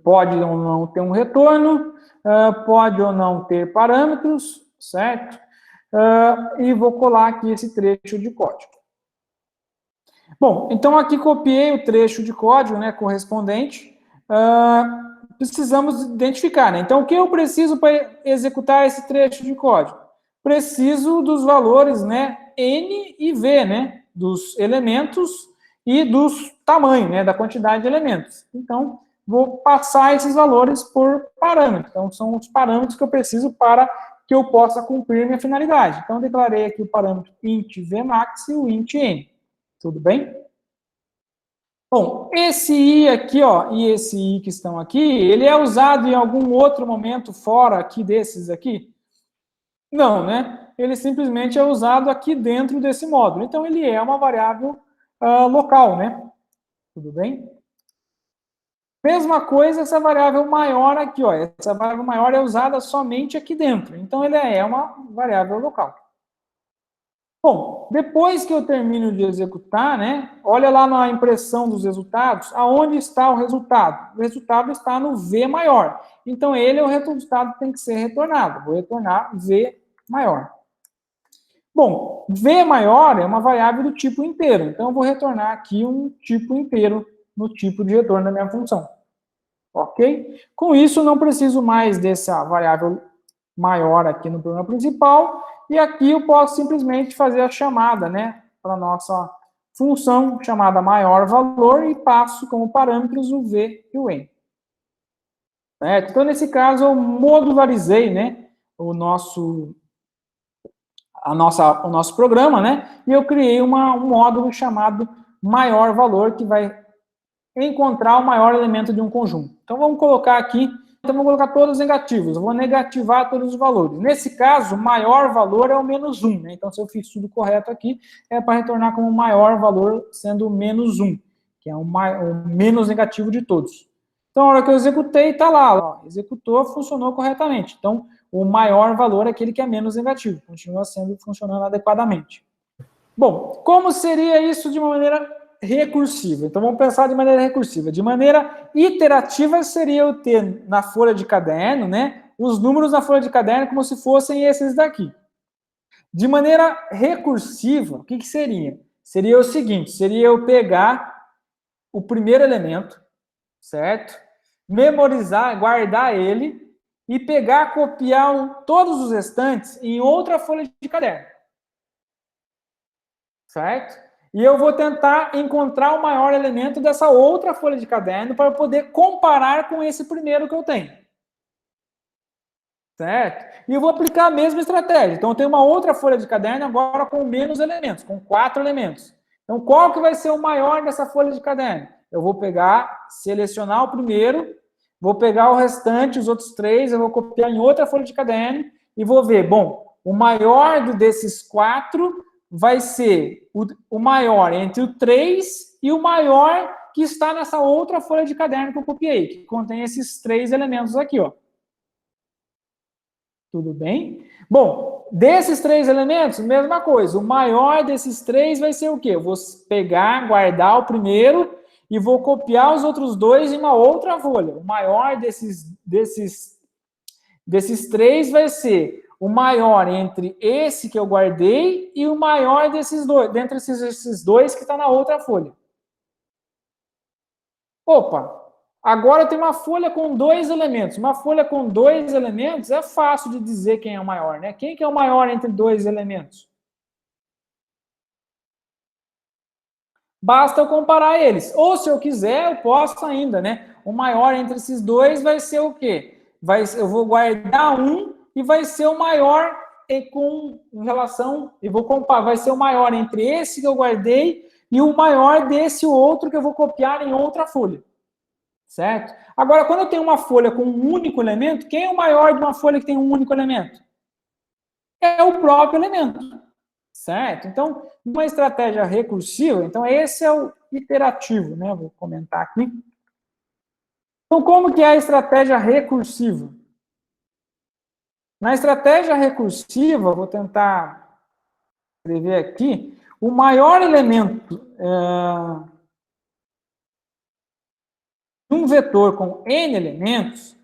pode ou não ter um retorno, pode ou não ter parâmetros, certo? E vou colar aqui esse trecho de código. Bom, então aqui copiei o trecho de código, né, correspondente. Precisamos identificar, né? Então, o que eu preciso para executar esse trecho de código? Preciso dos valores, né, n e v, né, dos elementos e dos tamanhos, né, da quantidade de elementos. Então, vou passar esses valores por parâmetros. Então, são os parâmetros que eu preciso para que eu possa cumprir minha finalidade. Então, eu declarei aqui o parâmetro int vmax e o int n. Tudo bem? Bom, esse i aqui, ó, e esse i que estão aqui, ele é usado em algum outro momento fora aqui desses aqui? Não, né? Ele simplesmente é usado aqui dentro desse módulo. Então, ele é uma variável local, né? Tudo bem? Mesma coisa essa variável maior aqui, ó. Essa variável maior é usada somente aqui dentro. Então, ele é uma variável local. Bom, depois que eu termino de executar, né? Olha lá na impressão dos resultados, aonde está o resultado? O resultado está no V maior. Então, ele é o resultado que tem que ser retornado. Vou retornar V maior. Bom, V maior é uma variável do tipo inteiro. Então, eu vou retornar aqui um tipo inteiro no tipo de retorno da minha função. Ok? Com isso, não preciso mais dessa variável maior aqui no programa principal, e aqui eu posso simplesmente fazer a chamada, né, para a nossa função chamada maior valor e passo como parâmetros o V e o N. Certo? Então, nesse caso, eu modularizei, né, o nosso programa, né, e eu criei um módulo chamado maior valor, que vai encontrar o maior elemento de um conjunto. Então, vamos colocar aqui, vamos colocar todos negativos, eu vou negativar todos os valores. Nesse caso, o maior valor é o menos 1, né? Então, se eu fiz tudo correto aqui, é para retornar como maior valor sendo o menos 1, que é o menos negativo de todos. Então, a hora que eu executei, está lá, ó, executou, funcionou corretamente. Então, o maior valor é aquele que é menos negativo, continua funcionando adequadamente. Bom, como seria isso de uma maneira recursiva? Então, vamos pensar de maneira recursiva. De maneira iterativa, seria eu ter na folha de caderno, né, os números na folha de caderno como se fossem esses daqui. De maneira recursiva, o que seria? Seria o seguinte, seria eu pegar o primeiro elemento, certo? Memorizar, guardar ele e pegar, copiar todos os restantes em outra folha de caderno. Certo? E eu vou tentar encontrar o maior elemento dessa outra folha de caderno para poder comparar com esse primeiro que eu tenho. Certo? E eu vou aplicar a mesma estratégia. Então, eu tenho uma outra folha de caderno agora com menos elementos, com 4 elementos. Então, qual que vai ser o maior dessa folha de caderno? Eu vou pegar, selecionar o primeiro, vou pegar o restante, os outros 3, eu vou copiar em outra folha de caderno e vou ver, bom, o maior desses 4 vai ser o maior entre o 3 e o maior que está nessa outra folha de caderno que eu copiei, que contém esses 3 elementos aqui, ó. Tudo bem? Bom, desses 3 elementos, mesma coisa. O maior desses 3 vai ser o quê? Eu vou pegar, guardar o primeiro e vou copiar os outros 2 em uma outra folha. O maior desses 3 vai ser o maior entre esse que eu guardei e o maior desses 2, dentre esses 2 que está na outra folha. Opa! Agora eu tenho uma folha com 2 elementos. Uma folha com 2 elementos é fácil de dizer quem é o maior, né? Quem que é o maior entre 2 elementos? Basta eu comparar eles. Ou, se eu quiser, eu posso ainda, né? O maior entre esses 2 vai ser o quê? Eu vou guardar um e vai ser o maior em relação... E vou comparar. Vai ser o maior entre esse que eu guardei e o maior desse outro que eu vou copiar em outra folha. Certo? Agora, quando eu tenho uma folha com um único elemento, quem é o maior de uma folha que tem um único elemento? É o próprio elemento. Certo? Então, uma estratégia recursiva, então esse é o iterativo, né? Vou comentar aqui. Então, como que é a estratégia recursiva? Na estratégia recursiva, vou tentar escrever aqui, o maior elemento de um vetor com n elementos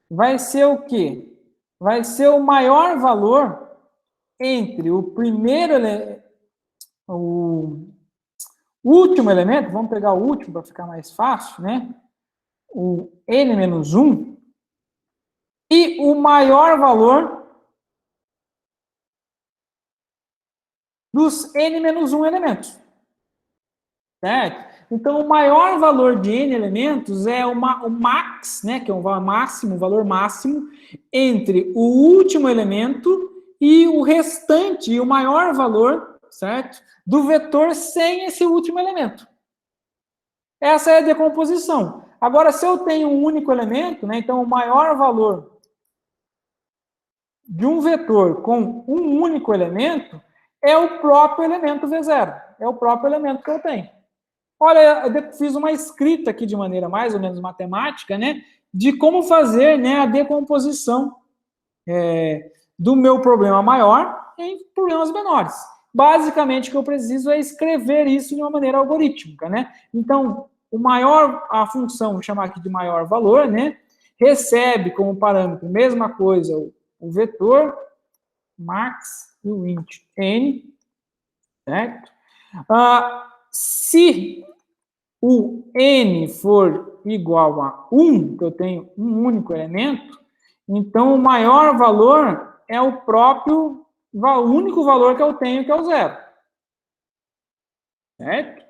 vai ser o quê? Vai ser o maior valor entre o primeiro o último elemento, vamos pegar o último para ficar mais fácil, né? O n-1 e o maior valor dos n-1 elementos. Certo? Então, o maior valor de n elementos é o max, né, que é o valor máximo, entre o último elemento e o restante, e o maior valor, certo? Do vetor sem esse último elemento. Essa é a decomposição. Agora, se eu tenho um único elemento, né, então o maior valor de um vetor com um único elemento é o próprio elemento V0. É o próprio elemento que eu tenho. Olha, eu fiz uma escrita aqui de maneira mais ou menos matemática, né, de como fazer, né, a decomposição do meu problema maior em problemas menores. Basicamente, o que eu preciso é escrever isso de uma maneira algorítmica, né? Então, a função, vou chamar aqui de maior valor, né, recebe como parâmetro, mesma coisa, o vetor max e o int n, certo? Se o n for igual a 1, que eu tenho um único elemento, então o maior valor é o único valor que eu tenho, que é o 0. Certo?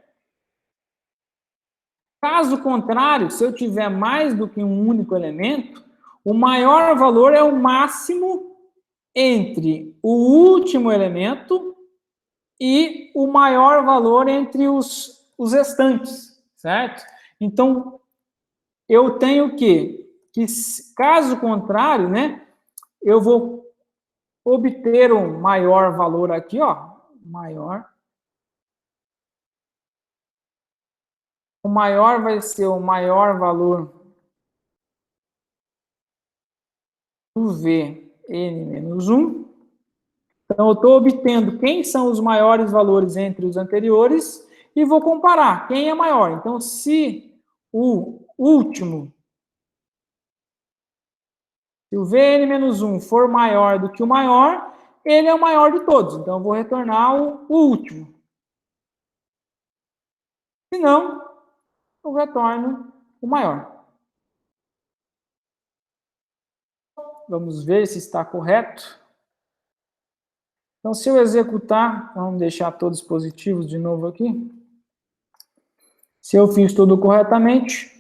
Caso contrário, se eu tiver mais do que um único elemento, o maior valor é o máximo entre o último elemento e o maior valor entre os restantes, certo? Então, eu tenho que caso contrário, né, eu vou obter um maior valor aqui, ó, o maior vai ser o maior valor do V n menos 1. Então, eu estou obtendo quem são os maiores valores entre os anteriores e vou comparar quem é maior. Então, se o último, se o Vn menos 1 for maior do que o maior, ele é o maior de todos. Então, eu vou retornar o último. Se não, eu retorno o maior. Vamos ver se está correto. Então, se eu executar, vamos deixar todos positivos de novo aqui. Se eu fiz tudo corretamente,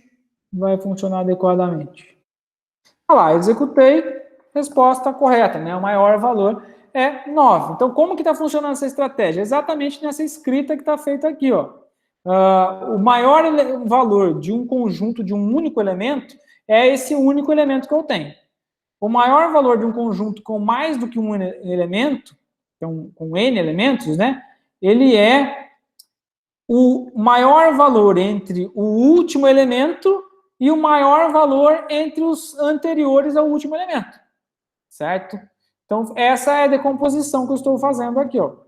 vai funcionar adequadamente. Olha lá, executei, resposta correta, né? O maior valor é 9. Então, como que está funcionando essa estratégia? Exatamente nessa escrita que está feita aqui, ó. O maior valor de um conjunto de um único elemento é esse único elemento que eu tenho. O maior valor de um conjunto com mais do que um elemento, então, com n elementos, né? Ele é o maior valor entre o último elemento e o maior valor entre os anteriores ao último elemento. Certo? Então, essa é a decomposição que eu estou fazendo aqui, ó.